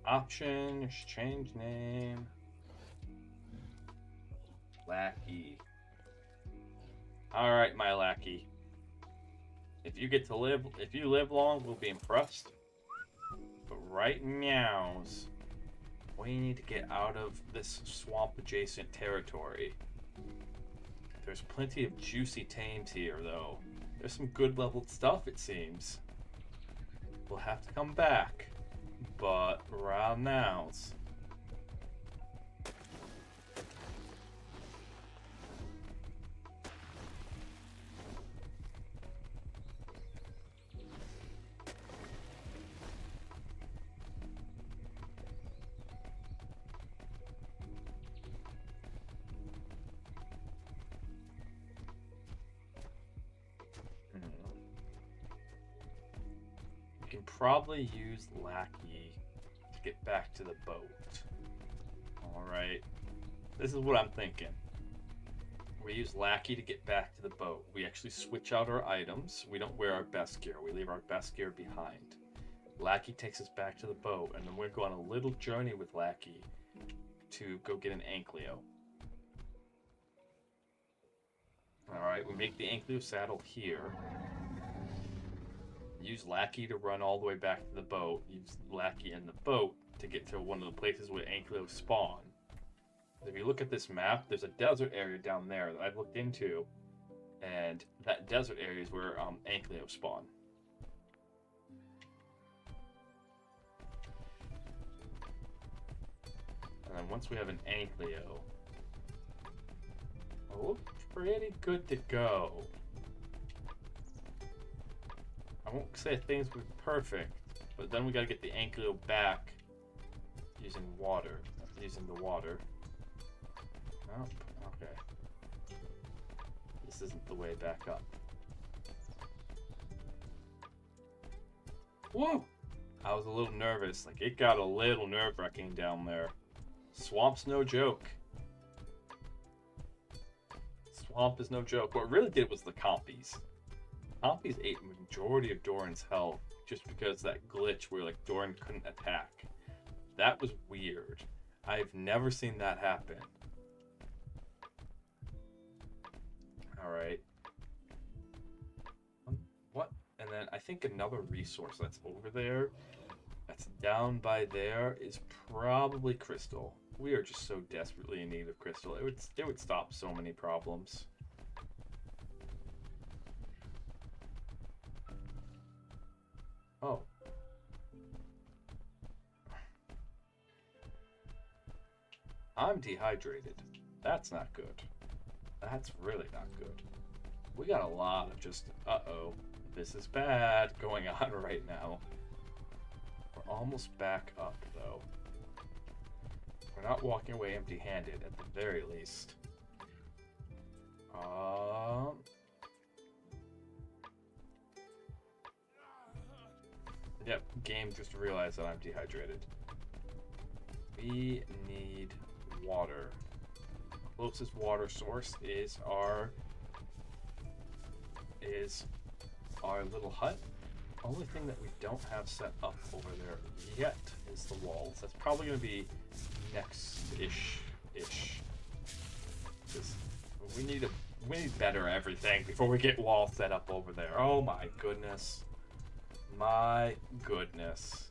Options, change name. Lackey. Alright, my Lackey. If you get to live, if you live long, we'll be impressed. But right meows, we need to get out of this swamp adjacent territory. There's plenty of juicy tames here, though. There's some good leveled stuff, it seems. We'll have to come back. But around nows. can probably use Lackey to get back to the boat. Alright. This is what I'm thinking. We use Lackey to get back to the boat. We actually switch out our items. We don't wear our best gear. We leave our best gear behind. Lackey takes us back to the boat, and then we're going on a little journey with Lackey to go get an Ankleo. Alright, we make the Ankleo saddle here. Use Lackey to run all the way back to the boat. Use Lackey in the boat to get to one of the places where Ankleo spawn. If you look at this map, there's a desert area down there that I've looked into, and that desert area is where Ankleo spawn. And then once we have an Ankleo, we're pretty good to go. I won't say things were perfect, but then we gotta get the Ankleo back using water. Using the water. Nope. Okay. This isn't the way back up. Whoa! I was a little nervous. Like, it got a little nerve-wracking down there. Swamp's no joke. Swamp is no joke. What really did was the compies. Compies ate the majority of Doran's health just because that glitch where like Doran couldn't attack. That was weird. I've never seen that happen. Alright. What? And then I think another resource that's over there, that's down by there, is probably crystal. We are just so desperately in need of crystal. It would stop so many problems. Oh. I'm dehydrated. That's not good. That's really not good. We got a lot of just, uh-oh, this is bad going on right now. We're almost back up, though. We're not walking away empty-handed, at the very least. Yep, game just realized that I'm dehydrated. We need water. Closest water source is our little hut. Only thing that we don't have set up over there yet is the walls. That's probably going to be next-ish. We need better everything before we get walls set up over there. Oh my goodness. My goodness.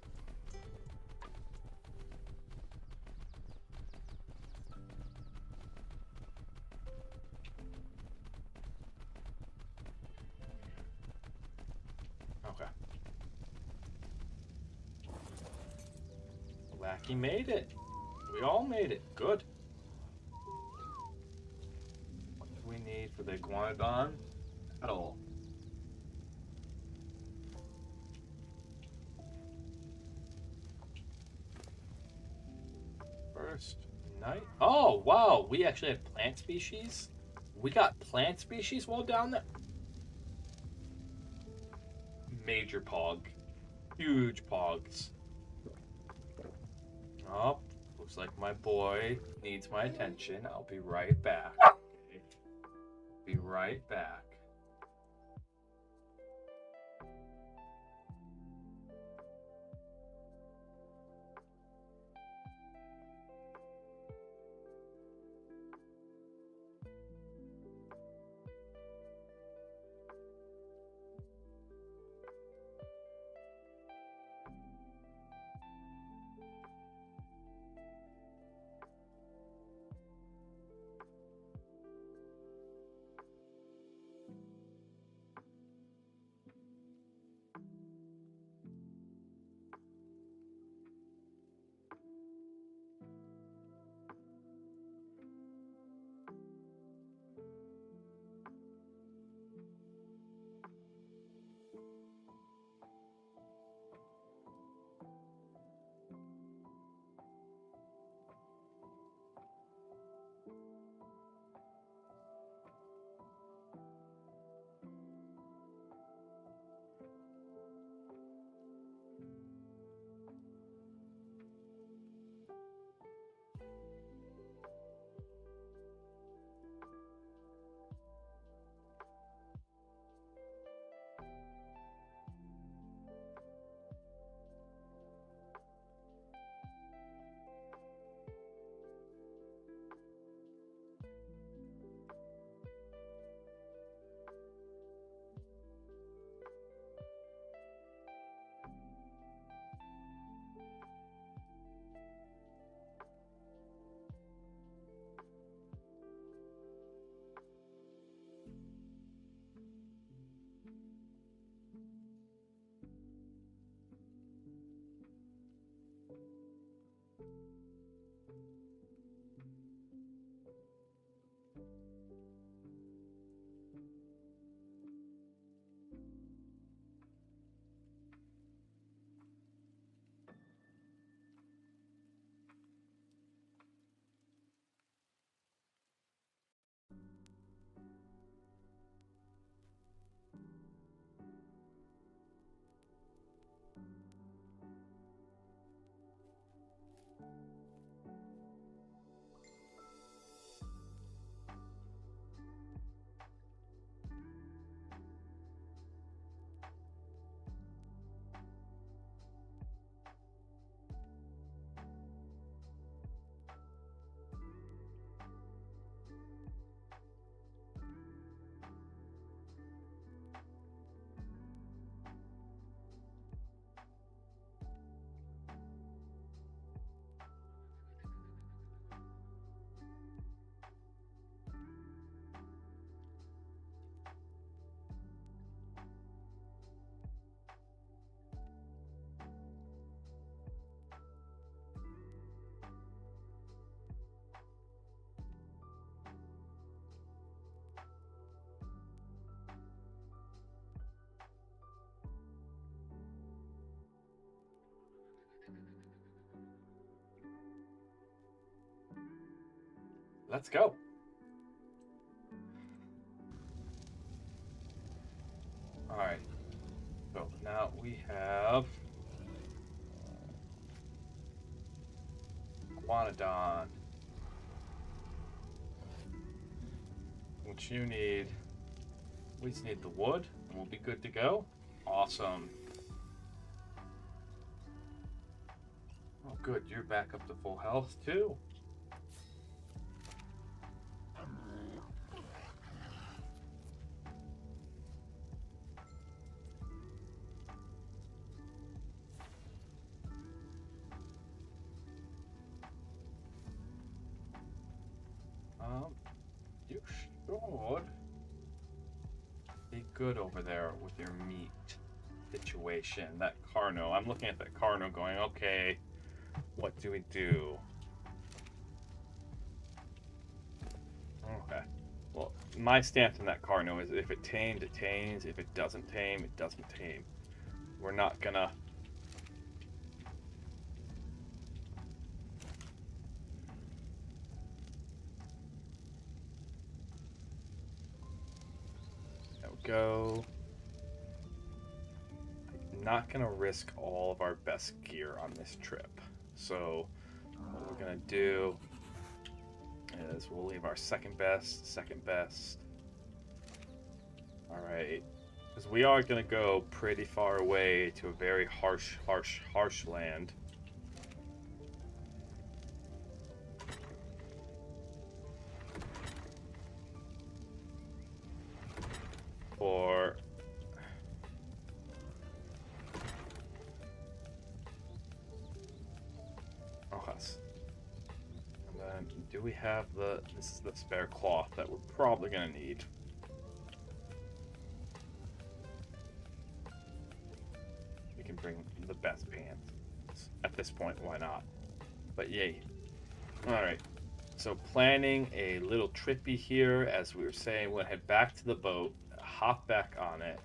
Okay. Lackey made it. We all made it. Good. What do we need for the Iguanodon? Petal. First night. Oh, wow. We actually have plant species? We got plant species while down there? Major pog. Huge pogs. Oh, looks like my boy needs my attention. I'll be right back. Okay. Be right back. let's go. All right. So now we have Guanodon. Which you need. We just need the wood, and we'll be good to go. Awesome. Oh, good. You're back up to full health, too. You should be good over there with your meat situation. That Carno. I'm looking at that Carno going, okay, what do we do? Okay. Well, my stance on that Carno is if it tames, it tames. If it doesn't tame, it doesn't tame. We're not gonna... There we go. I'm not gonna risk all of our best gear on this trip. So what we're gonna do is we'll leave our second best. All right, because we are gonna go pretty far away to a very harsh land. For us. And then, do we have this is the spare cloth that we're probably gonna need. We can bring the best pants. At this point, why not? But yay. Alright. So planning a little trippy here, as we were saying, we'll head back to the boat, hop back on it.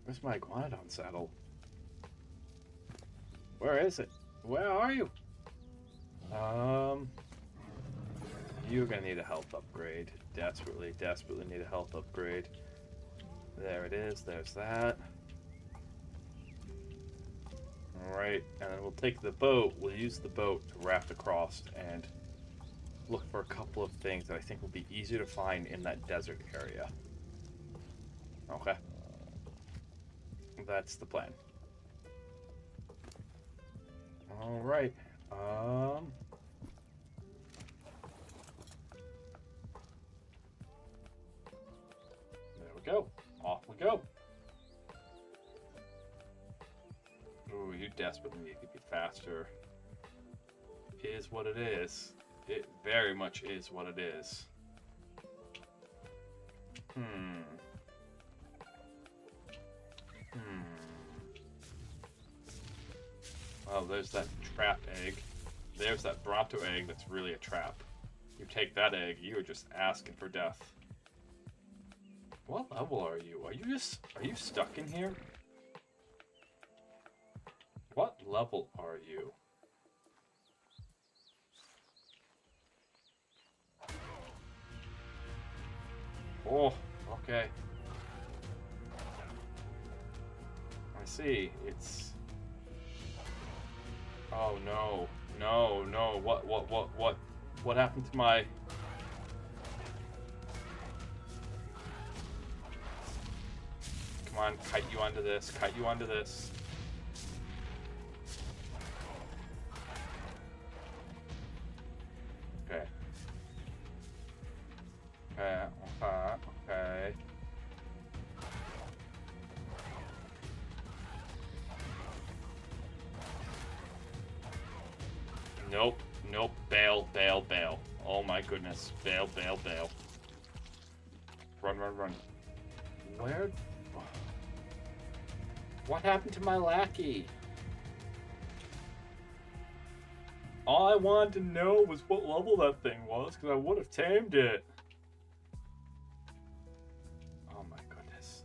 Where's my Iguanodon saddle? Where is it? Where are you? You're gonna need a health upgrade. Desperately need a health upgrade. There it is, there's that. Alright, and then we'll take the boat, we'll use the boat to raft across and look for a couple of things that I think will be easier to find in that desert area. Okay. That's the plan. Alright. There we go. Off we go. Ooh, you desperately need to be faster. Is what it is. It very much is what it is. Oh, there's that trap egg. There's that Bronto egg that's really a trap. You take that egg, you are just asking for death. What level are you? Are you stuck in here? What level are you? Oh, okay. I see. It's... Oh no. No, no. What happened to my... Come on, kite you onto this. Kite you onto this. Okay. Okay. Nope. Nope. Bail, bail, bail. Oh my goodness. Bail, bail, bail. Run, run, run. Where? What happened to my lackey? All I wanted to know was what level that thing was, because I would have tamed it. Oh my goodness.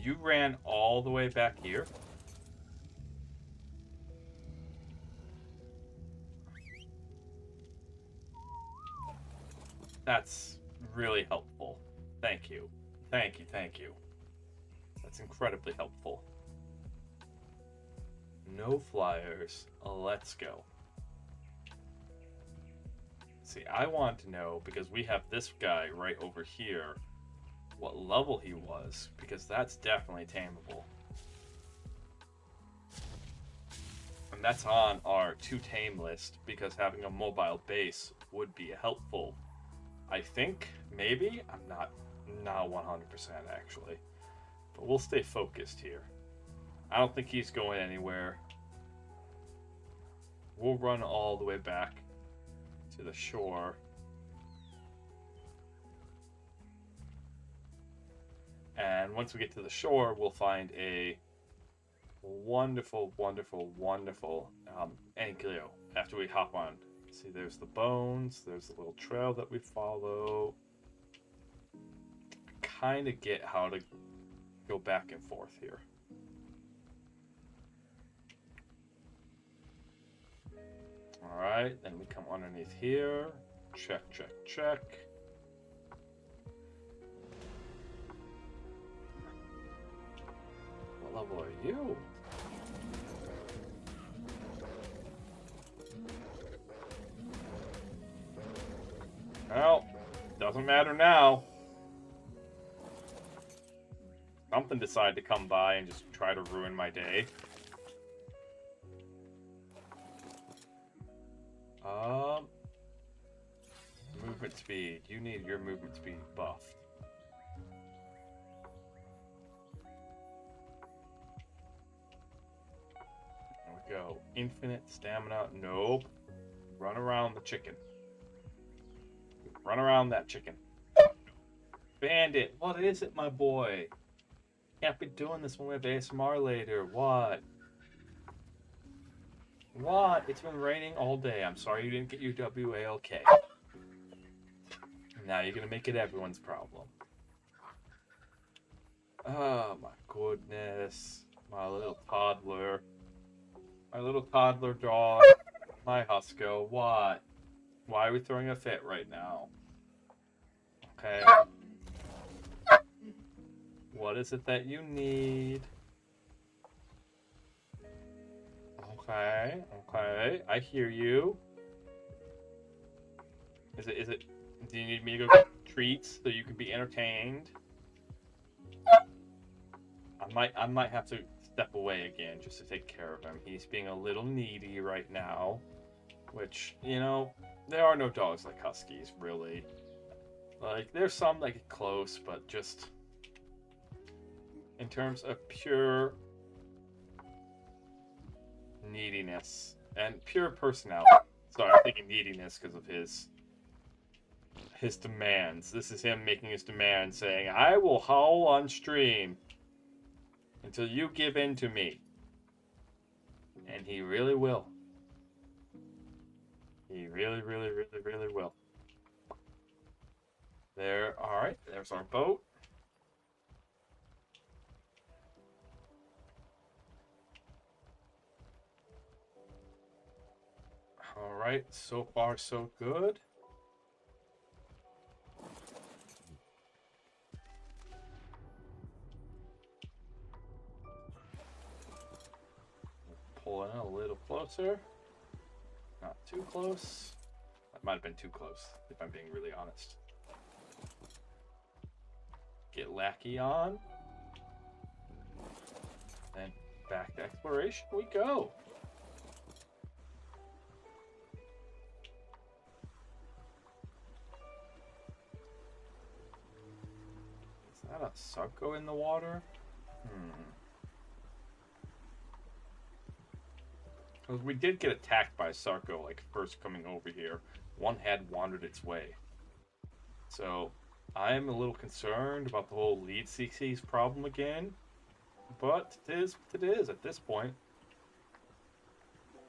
You ran all the way back here? That's really helpful. Thank you. Thank you, thank you. That's incredibly helpful. No flyers. Let's go. See, I want to know, because we have this guy right over here, what level he was, because that's definitely tameable. And that's on our to tame list, because having a mobile base would be helpful. I think, maybe? I'm not 100% actually. But we'll stay focused here. I don't think he's going anywhere. We'll run all the way back to the shore. And once we get to the shore, we'll find a wonderful, wonderful, wonderful ankylo after we hop on. See, there's the bones, there's the little trail that we follow. Kind of get how to go back and forth here. Alright, then we come underneath here. Check, check, check. What level are you? Well, doesn't matter now. Something decided to come by and just try to ruin my day. Movement speed. You need your movement speed buffed. There we go. Infinite stamina. Nope. Run around the chicken. Run around that chicken. Bandit, what is it, my boy? Can't be doing this when we have ASMR later. What? What? It's been raining all day. I'm sorry you didn't get your WALK. Now you're gonna make it everyone's problem. Oh my goodness. My little toddler. My little toddler dog. My Husco. What? Why are we throwing a fit right now? Okay. What is it that you need? Okay, okay, I hear you. Is it, do you need me to go get treats so you can be entertained? I might have to step away again just to take care of him. He's being a little needy right now, which, you know, there are no dogs like Huskies, really. Like, there's some that get close, but just in terms of pure neediness and pure personality. Sorry, I'm thinking neediness because of his demands. This is him making his demands, saying, I will howl on stream until you give in to me. And he really will. He really, really, really, really will. There, alright, there's our boat. Alright, so far so good. Pull in a little closer. Not too close. That might have been too close, if I'm being really honest. Get Lackey on. Then back to exploration we go. Is that a Sarko in the water? Because we did get attacked by Sarko, like, first coming over here. One had wandered its way. So, I'm a little concerned about the whole lead CC's problem again. But it is what it is at this point.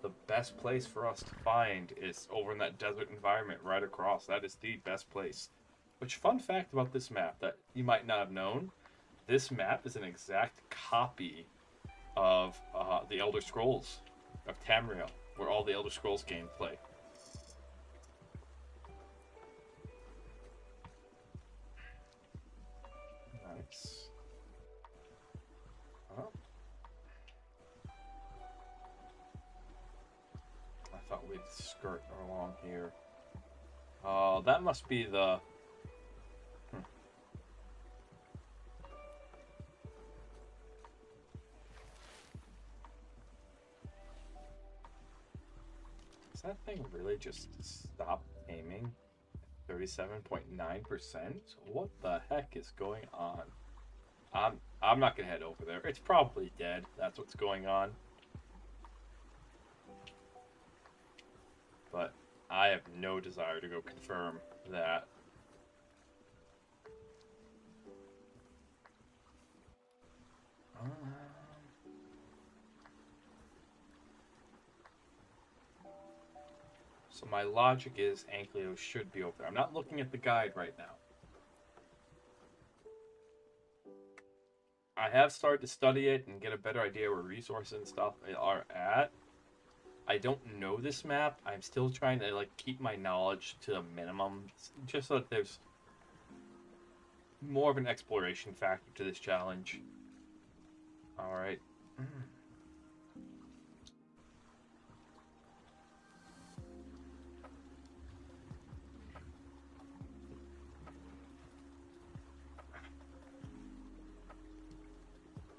The best place for us to find is over in that desert environment right across. That is the best place. Which, fun fact about this map that you might not have known, this map is an exact copy of the Elder Scrolls of Tamriel, where all the Elder Scrolls games play. Nice. Huh? I thought we'd skirt along here. Oh, that must be the... Does that thing really just stop aiming? 37.9%? What the heck is going on? I'm not gonna head over there. It's probably dead. That's what's going on. But I have no desire to go confirm that. So my logic is Ankleo should be over there. I'm not looking at the guide right now. I have started to study it and get a better idea where resources and stuff are at. I don't know this map. I'm still trying to like keep my knowledge to a minimum, just so that there's more of an exploration factor to this challenge. All right.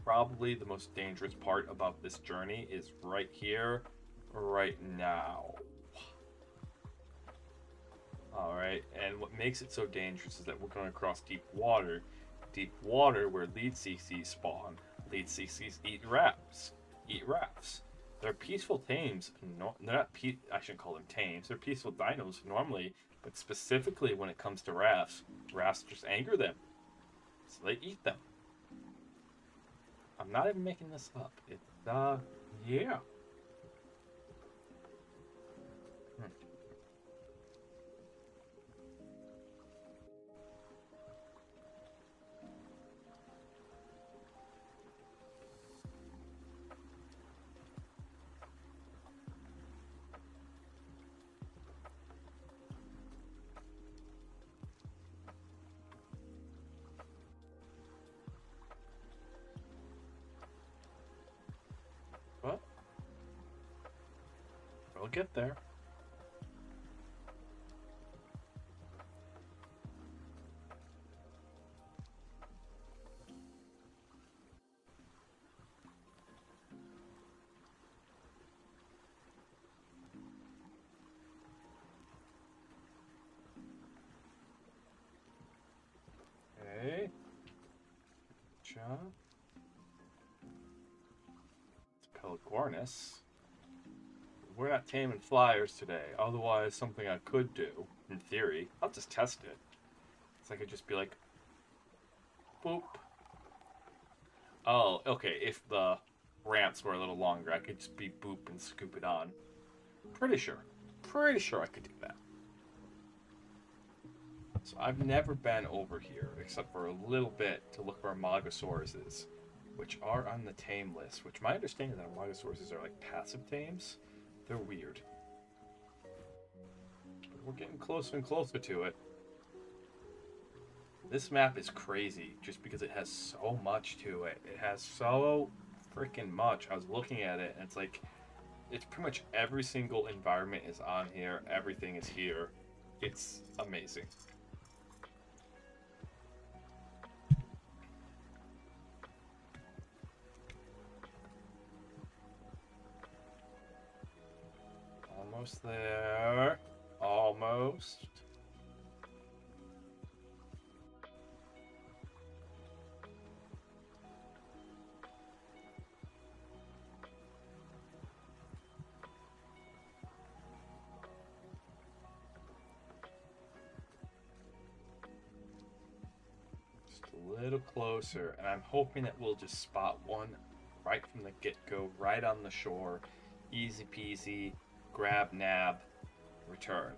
Probably the most dangerous part about this journey is right here, right now. Alright, and what makes it so dangerous is that we're going across deep water. Deep water where lead CCs spawn. Lead CCs eat rafts. They're peaceful tames. No, they're not I shouldn't call them tames. They're peaceful dinos normally, but specifically when it comes to rafts just anger them. So they eat them. I'm not even making this up. It's, yeah. But we'll get there. Okay. Job. It's Pelagornis. We're not taming flyers today. Otherwise, something I could do, in theory. I'll just test it. So I could just be like, boop. Oh, okay. If the ramps were a little longer, I could just be boop and scoop it on. Pretty sure I could do that. So I've never been over here, except for a little bit, to look where Mogosaurus is, which are on the tame list, which my understanding is that Mogosaurus are like passive tames. They're weird. But we're getting closer and closer to it. This map is crazy just because it has so much to it. It has so freaking much. I was looking at it and it's like, it's pretty much every single environment is on here. Everything is here. It's amazing. Almost there. Almost. Just a little closer, and I'm hoping that we'll just spot one right from the get-go, right on the shore. Easy peasy. Grab, nab, return.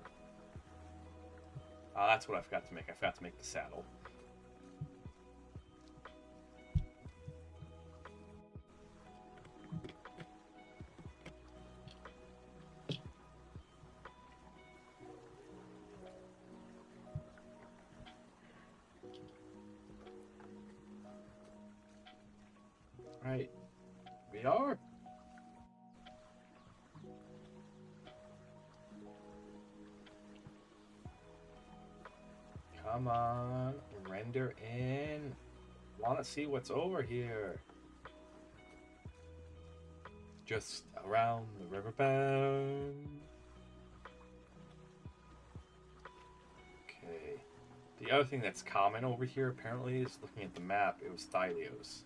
That's what I forgot to make. I forgot to make the saddle. Come on, render in. Want to see what's over here. Just around the riverbed. Okay. The other thing that's common over here, apparently, is looking at the map, it was Thylios.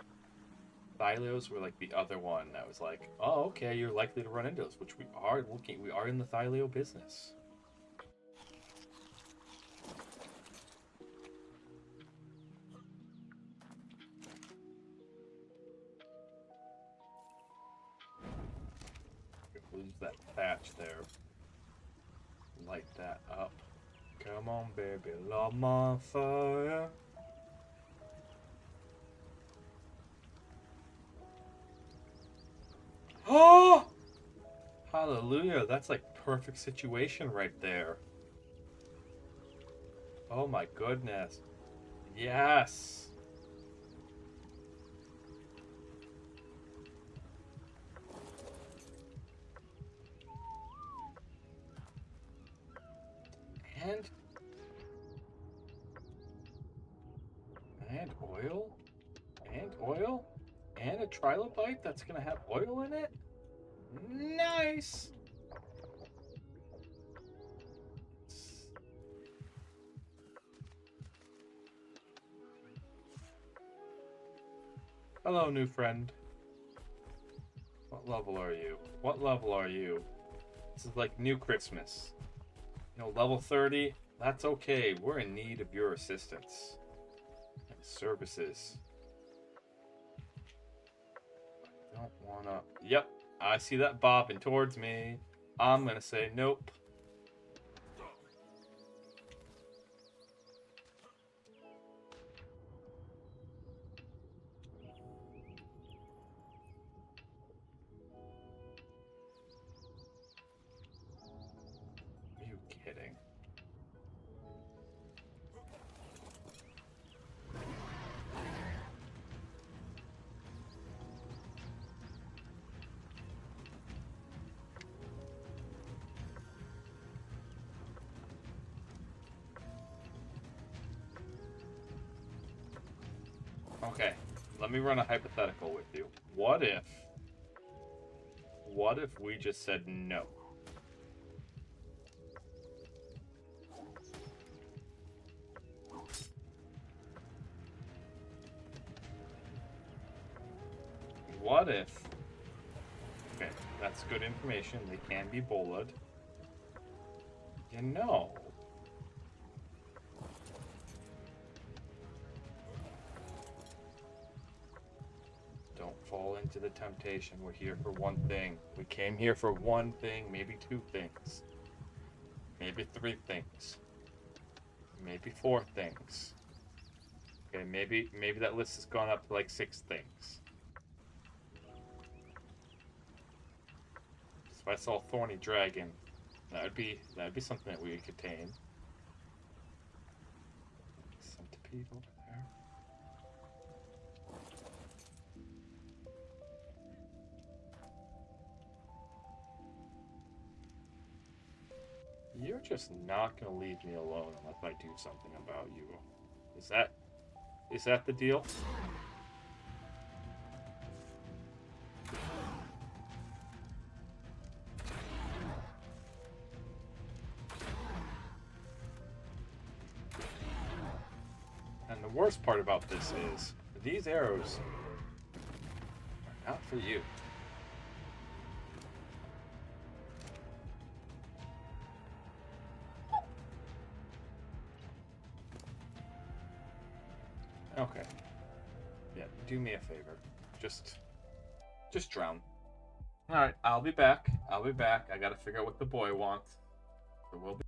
Thylios were like the other one that was like, oh, okay, you're likely to run into us, which we are looking. We are in the Thylio business. Lose that thatch there. Light that up. Come on, baby, love my fire. Oh! Hallelujah, that's like perfect situation right there. Oh my goodness. Yes. And oil, and oil, and a trilobite that's gonna have oil in it. Nice. Hello, new friend. What level are you? What level are you? This is like New Christmas. You know, level 30. That's okay. We're in need of your assistance and services. I don't wanna. Yep, I see that bopping towards me. I'm gonna say nope. Are you kidding? Okay, let me run a hypothetical with you. What if we just said no? What if... Okay, that's good information. They can be bullied. You know. Don't fall into the temptation. We're here for one thing. We came here for one thing, maybe two things. Maybe three things. Maybe four things. Okay, maybe that list has gone up to like 6 things. If I saw a thorny dragon, that'd be something that we could tame. Centipede over there. You're just not gonna leave me alone unless I do something about you. Is that the deal? And the worst part about this is these arrows are not for you. Okay. Yeah, do me a favor. Just drown. Alright, I'll be back. I gotta figure out what the boy wants. So we'll be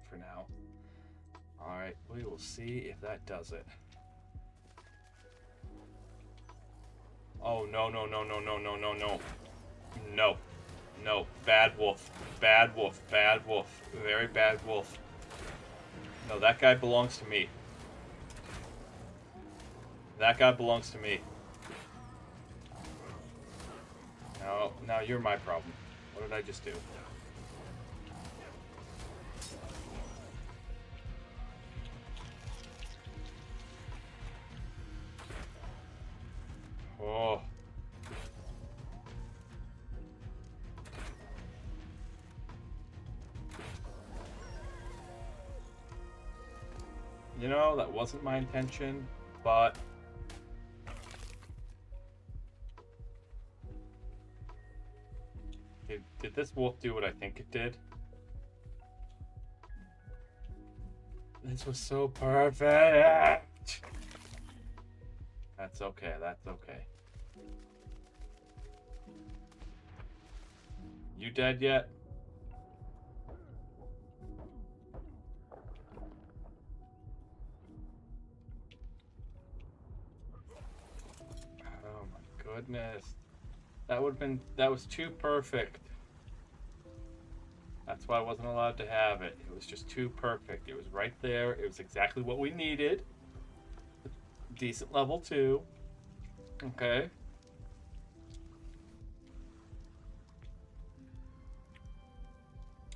for now. Alright, we will see if that does it. Oh, no, no, no, no, no, no, no, no. No. No. Bad wolf. Bad wolf. Bad wolf. Very bad wolf. No, that guy belongs to me. That guy belongs to me. No, now you're my problem. What did I just do? Oh. You know, that wasn't my intention, but... Did this wolf do what I think it did? This was so perfect! That's okay, that's okay. You dead yet? Oh my goodness. That was too perfect. That's why I wasn't allowed to have it. It was just too perfect. It was right there. It was exactly what we needed. Decent level 2. Okay.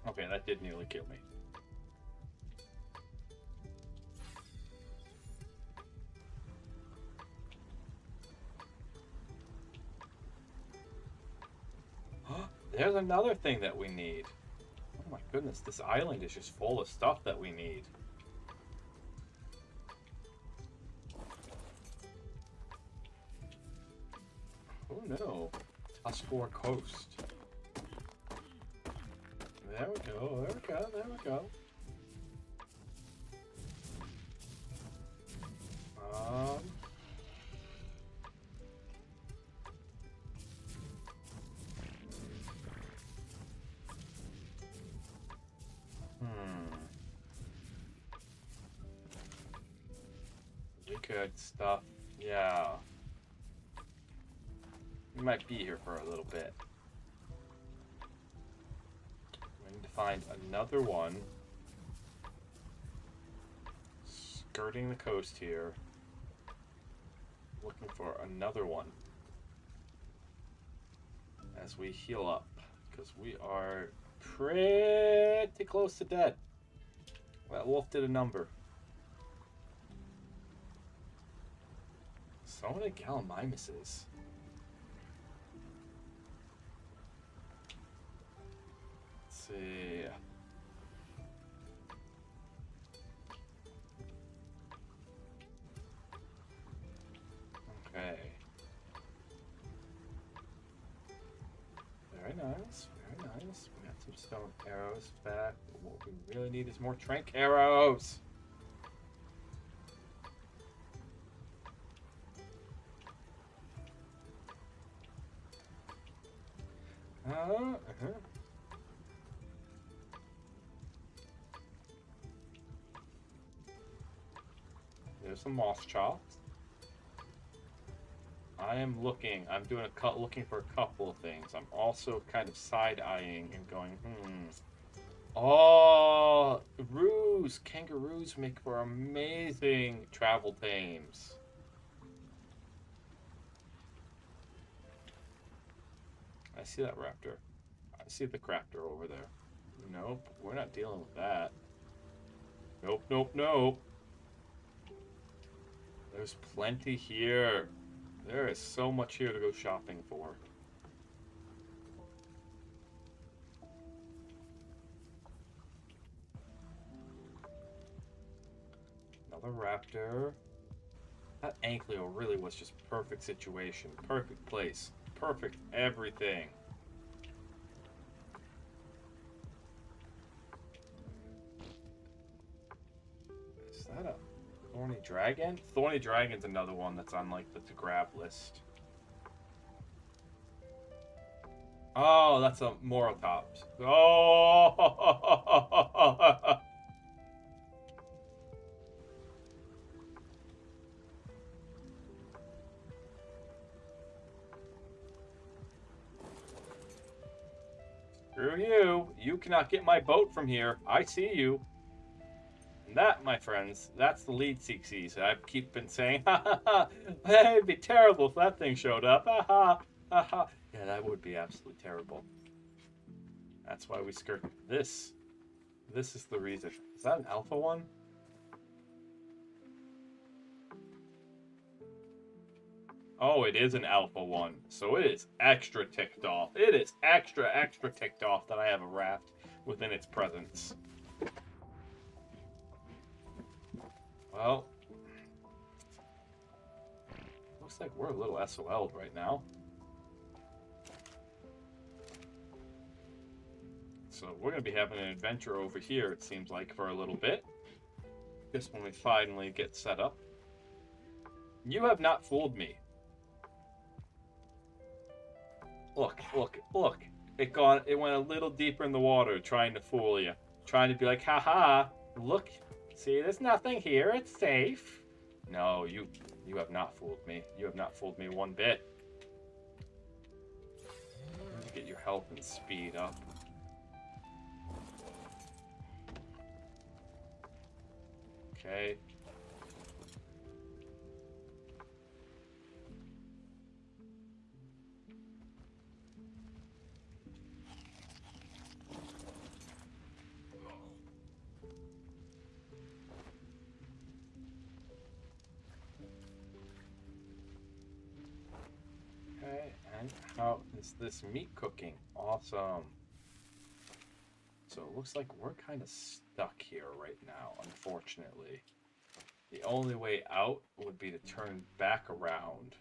Okay, that did nearly kill me. There's another thing that we need. Oh my goodness, this island is just full of stuff that we need. Oh no. Tuscarora Coast. There we go, there we go, there we go. Good stuff. Yeah. We might be here for a little bit. We need to find another one. Skirting the coast here. Looking for another one. As we heal up. Because we are pretty close to dead. That wolf did a number. So many Gallimimuses. Let's see. Okay. Very nice, very nice. We got some stone arrows back, but what we really need is more trank arrows. There's some moss chops. I'm looking for a couple of things. I'm also kind of side-eyeing and going, Oh, kangaroos make for amazing travel tames. I see that raptor. I see the craptor over there. Nope, we're not dealing with that. Nope, nope, nope. There's plenty here. There is so much here to go shopping for. Another raptor. That Ankylo really was just perfect situation. Perfect place. Perfect everything. Is that a thorny dragon? Thorny dragon's another one that's on like the to grab list. Oh, that's a Morotops. Oh! Screw you. You cannot get my boat from here. I see you. And that, my friends, that's the lead seeks. I keep been saying, ha ha ha, it'd be terrible if that thing showed up. Ha ha ha ha. Yeah, that would be absolutely terrible. That's why we skirt this. This is the reason. Is that an alpha one? Oh, it is an alpha one. So it is extra ticked off. It is extra ticked off that I have a raft within its presence. Well, looks like we're a little SOL'd right now. So we're going to be having an adventure over here, it seems like, for a little bit. Just when we finally get set up. You have not fooled me. Look. It went a little deeper in the water trying to fool you. Trying to be like, haha, look, see, there's nothing here, it's safe. No, you have not fooled me. You have not fooled me one bit. Get your health and speed up. Okay. Okay, and how is this meat cooking? Awesome. So it looks like we're kind of stuck here right now, unfortunately. The only way out would be to turn back around.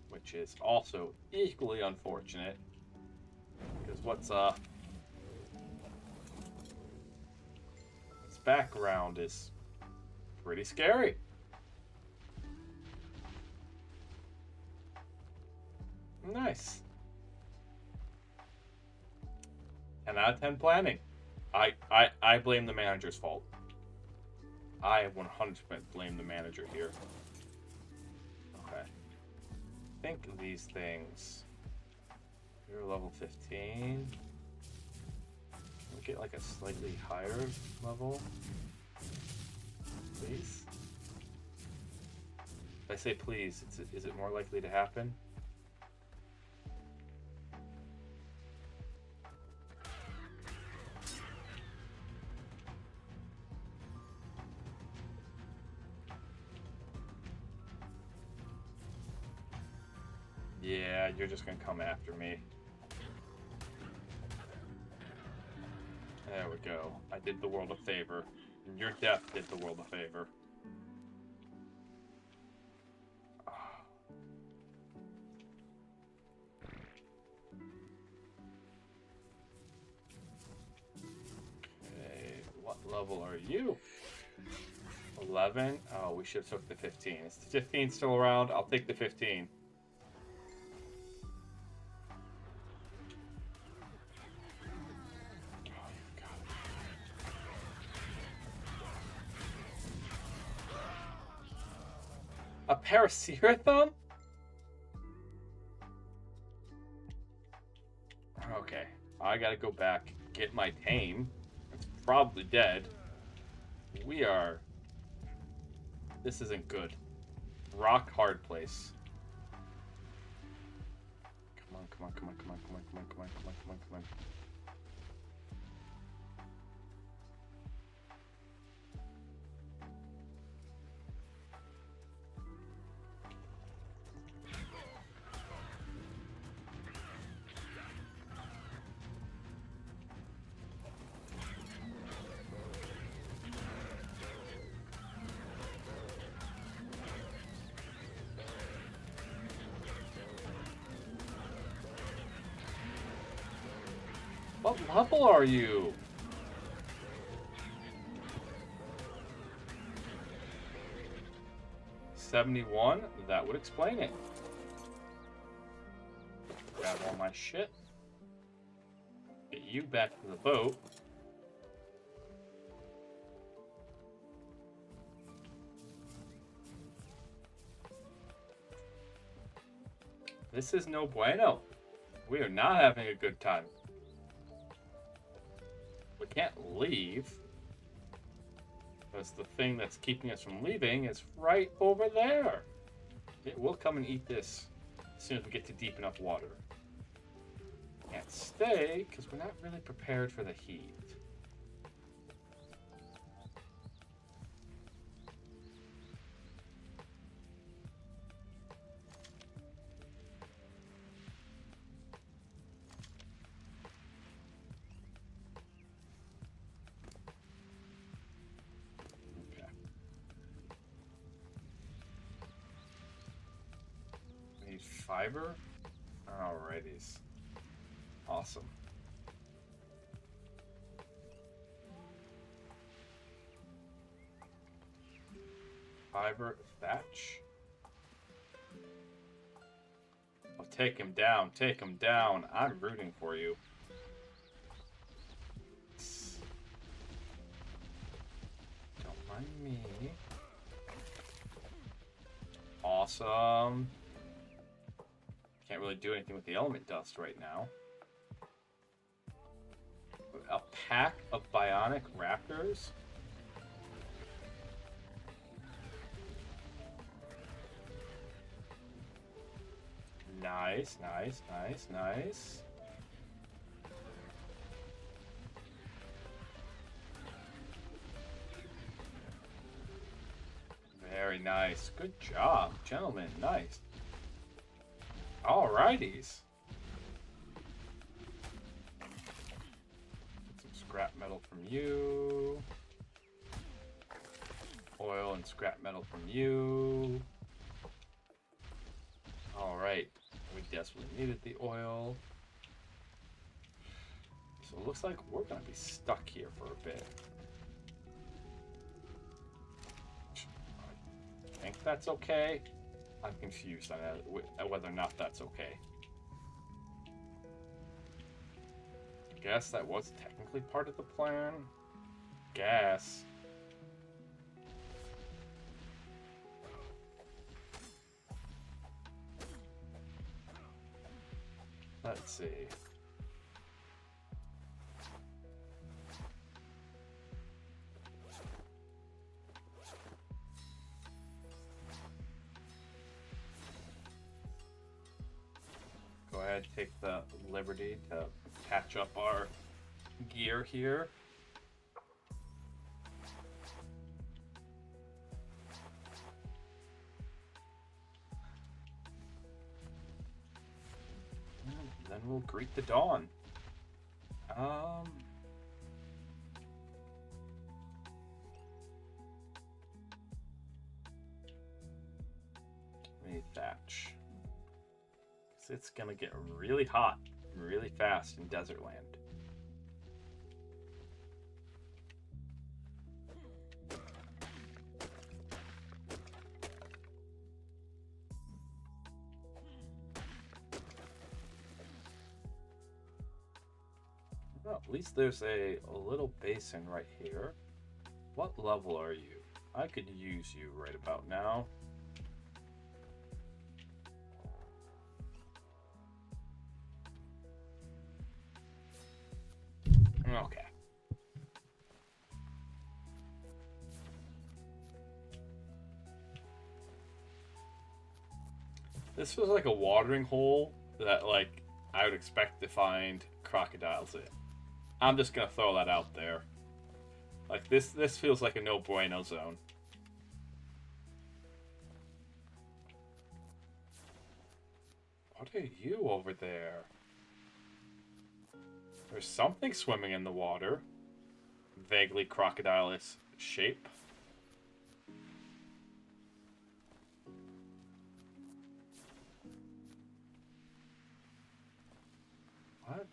Which is also equally unfortunate. Because what's this background is pretty scary. Nice. 10 out of 10 planning. I blame the manager's fault. I 100% blame the manager here. Okay. I think these things. You're level 15. We'll get like a slightly higher level. Please? If I say please, is it more likely to happen? Yeah, you're just gonna come after me. There we go. I did the world a favor. And your death did the world a favor. Okay, what level are you? 11? Oh, we should have took the 15. Is the 15 still around? I'll take the 15. A Paracerathon? Okay, I gotta go back, get my tame. It's probably dead. This isn't good. Rock hard place. Come on. What level are you? $71? That would explain it. Grab all my shit. Get you back to the boat. This is no bueno. We are not having a good time. We can't leave. Because the thing that's keeping us from leaving is right over there. It will come and eat this as soon as we get to deep enough water. Can't stay because we're not really prepared for the heat. Okay. We need fiber. Alrighties. Awesome. Fiber, thatch. Oh, take him down. Take him down. I'm rooting for you. Don't mind me. Awesome. Can't really do anything with the element dust right now. A pack of bionic raptors. Nice, nice, nice, nice. Very nice. Good job, gentlemen. Nice. Alrighties. Get some scrap metal from you. Oil and scrap metal from you. Alright. We desperately needed the oil. So it looks like we're going to be stuck here for a bit. I think that's okay. I'm confused on whether or not that's okay. I guess that was technically part of the plan. Guess. Let's see. Go ahead, take the liberty to patch up our gear here. Then we'll greet the dawn. We need thatch. It's gonna get really hot, really fast in desert land. Well, at least there's a little basin right here. What level are you? I could use you right about now. Okay. This feels like a watering hole that, like, I would expect to find crocodiles in. I'm just gonna throw that out there. Like, this feels like a no bueno zone. What are you over there? There's something swimming in the water. Vaguely crocodile-ish shape. What?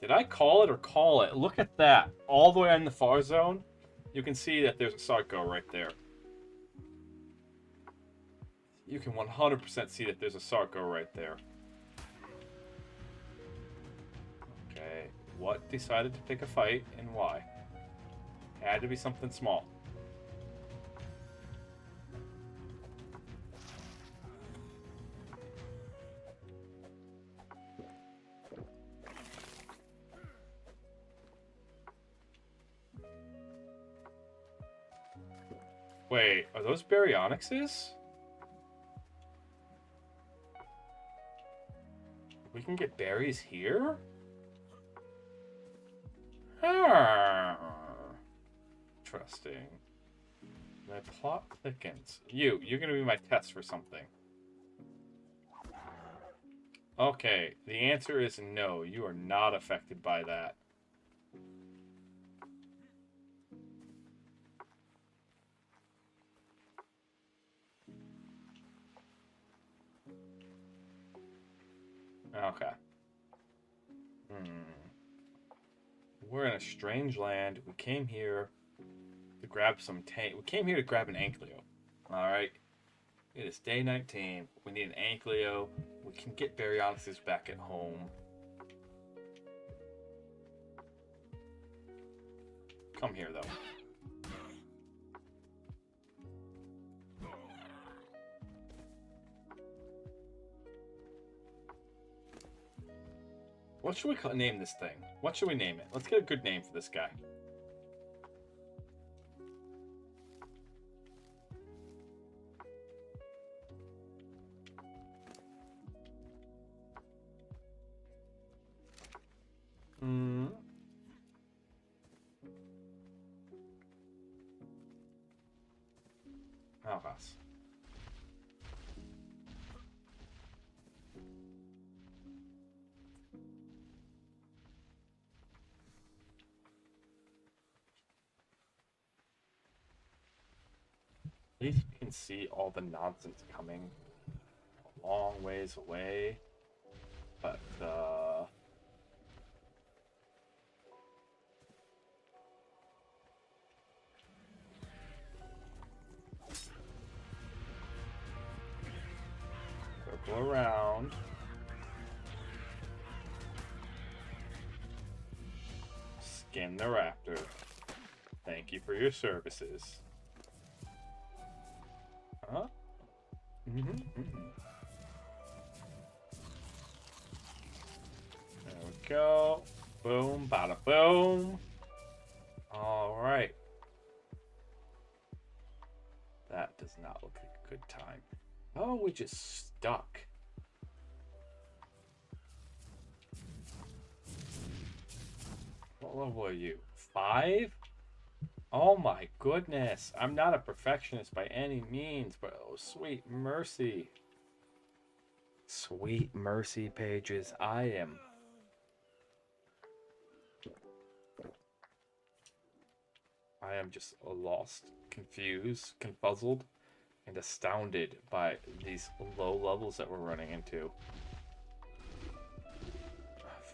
Did I call it or call it? Look at that. All the way in the far zone, you can see that there's a Sarco right there. You can 100% see that there's a Sarco right there. Okay, what decided to pick a fight and why? Had to be something small. Wait, are those baryonyxes? We can get berries here? Interesting. My plot thickens. You're gonna be my test for something. Okay, the answer is no. You are not affected by that. Okay. We're in a strange land. We came here to grab some tank. We came here to grab an Ankylo. Alright. It is day 19. We need an Ankylo. We can get baryonyxes back at home. Come here, though. What should we name this thing? What should we name it? Let's get a good name for this guy. Alphas. At least you can see all the nonsense coming a long ways away. But, circle around. Skin the raptor. Thank you for your services. Huh? There we go. Boom, bada boom. All right. That does not look like a good time. Oh, we just stuck. What level are you? 5? Oh my goodness. I'm not a perfectionist by any means, but oh, sweet mercy. Sweet mercy, Pages. I am just lost, confused, confuzzled, and astounded by these low levels that we're running into.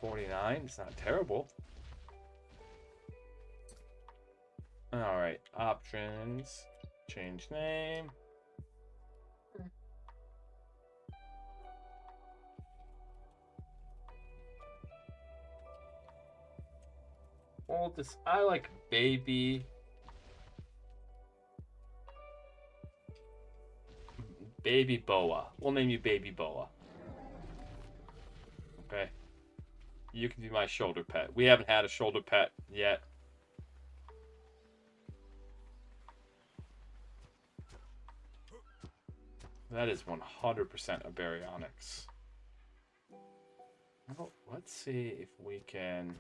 49, it's not terrible. Alright, options, change name. Well, I like baby. Baby Boa. We'll name you Baby Boa. Okay. You can be my shoulder pet. We haven't had a shoulder pet yet. That is 100% a baryonyx. Well, let's see if we can...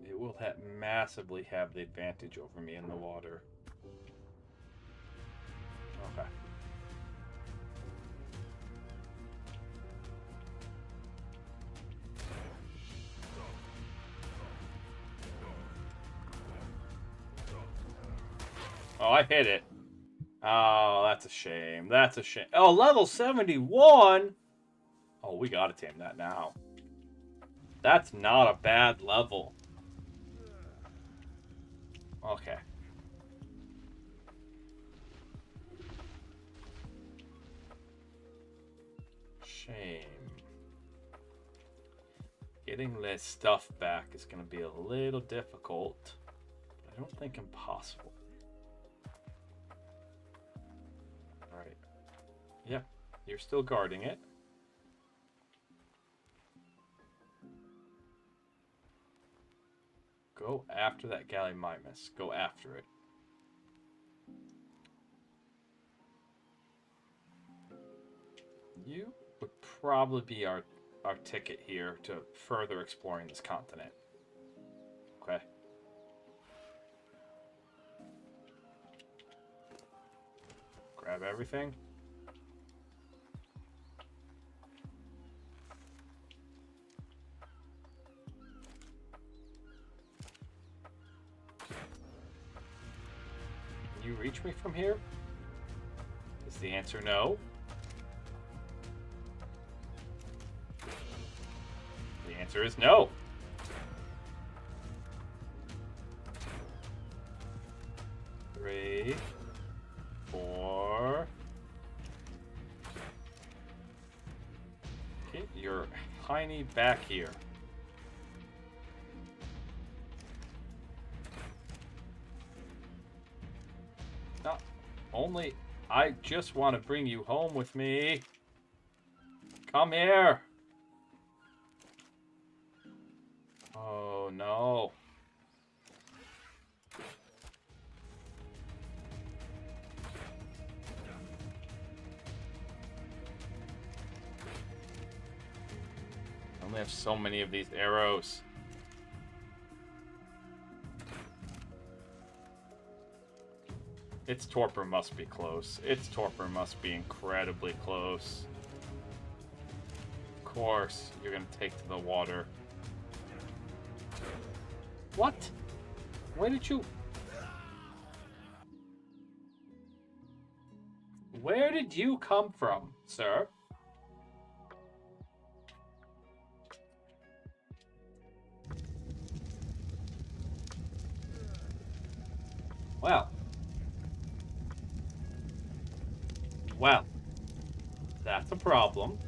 It will massively have the advantage over me in the water. Okay. Oh, I hit it. Oh, that's a shame. That's a shame. Oh, level 71? Oh, we gotta tame that now. That's not a bad level. Okay. Shame. Getting this stuff back is going to be a little difficult, but I don't think impossible. You're still guarding it. Go after that Gallimimus. Go after it. You would probably be our ticket here to further exploring this continent. Okay. Grab everything. Can you reach me from here? Is the answer no? The answer is no. Three, 4. Get your hiney back here. Not only, I just want to bring you home with me. Come here. Oh no. I only have so many of these arrows. Its torpor must be close. Its torpor must be incredibly close. Of course, you're gonna take to the water. What? Where did you... Where did you come from, sir? Well. Well. That's a problem.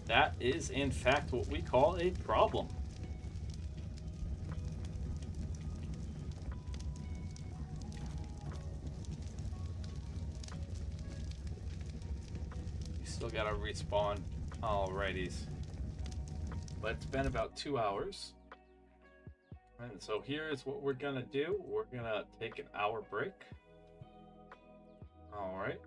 That is, in fact, what we call a problem. You still gotta respawn. Alrighties. But it's been about 2 hours. And so here's what we're gonna do. We're gonna take an hour break. Alright.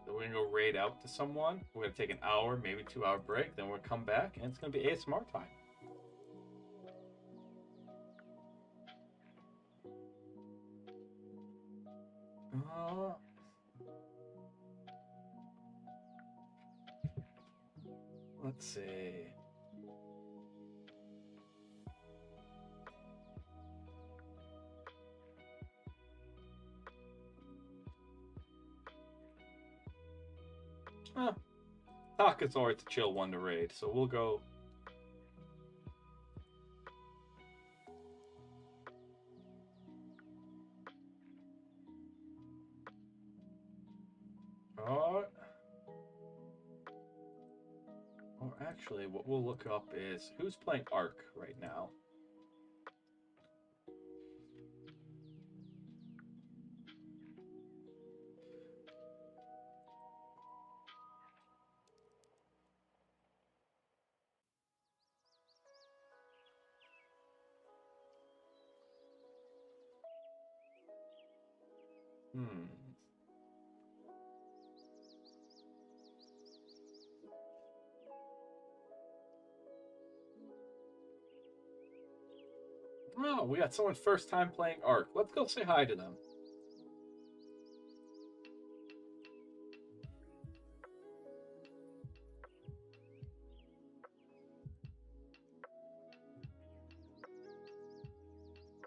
So we're gonna go raid out to someone. We're gonna take an hour, maybe 2 hour break. Then we'll come back and it's gonna be ASMR time. Let's see. Taka's always a chill one to raid, so we'll go. Alright. Or actually, what we'll look up is who's playing ARK right now. Oh, we got someone first time playing ARK. Let's go say hi to them.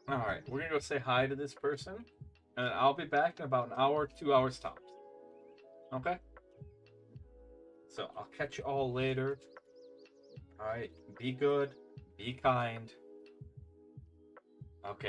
Alright, we're gonna go say hi to this person. And I'll be back in about an hour, 2 hours tops. Okay? So I'll catch you all later. Alright, be good, be kind. Okay.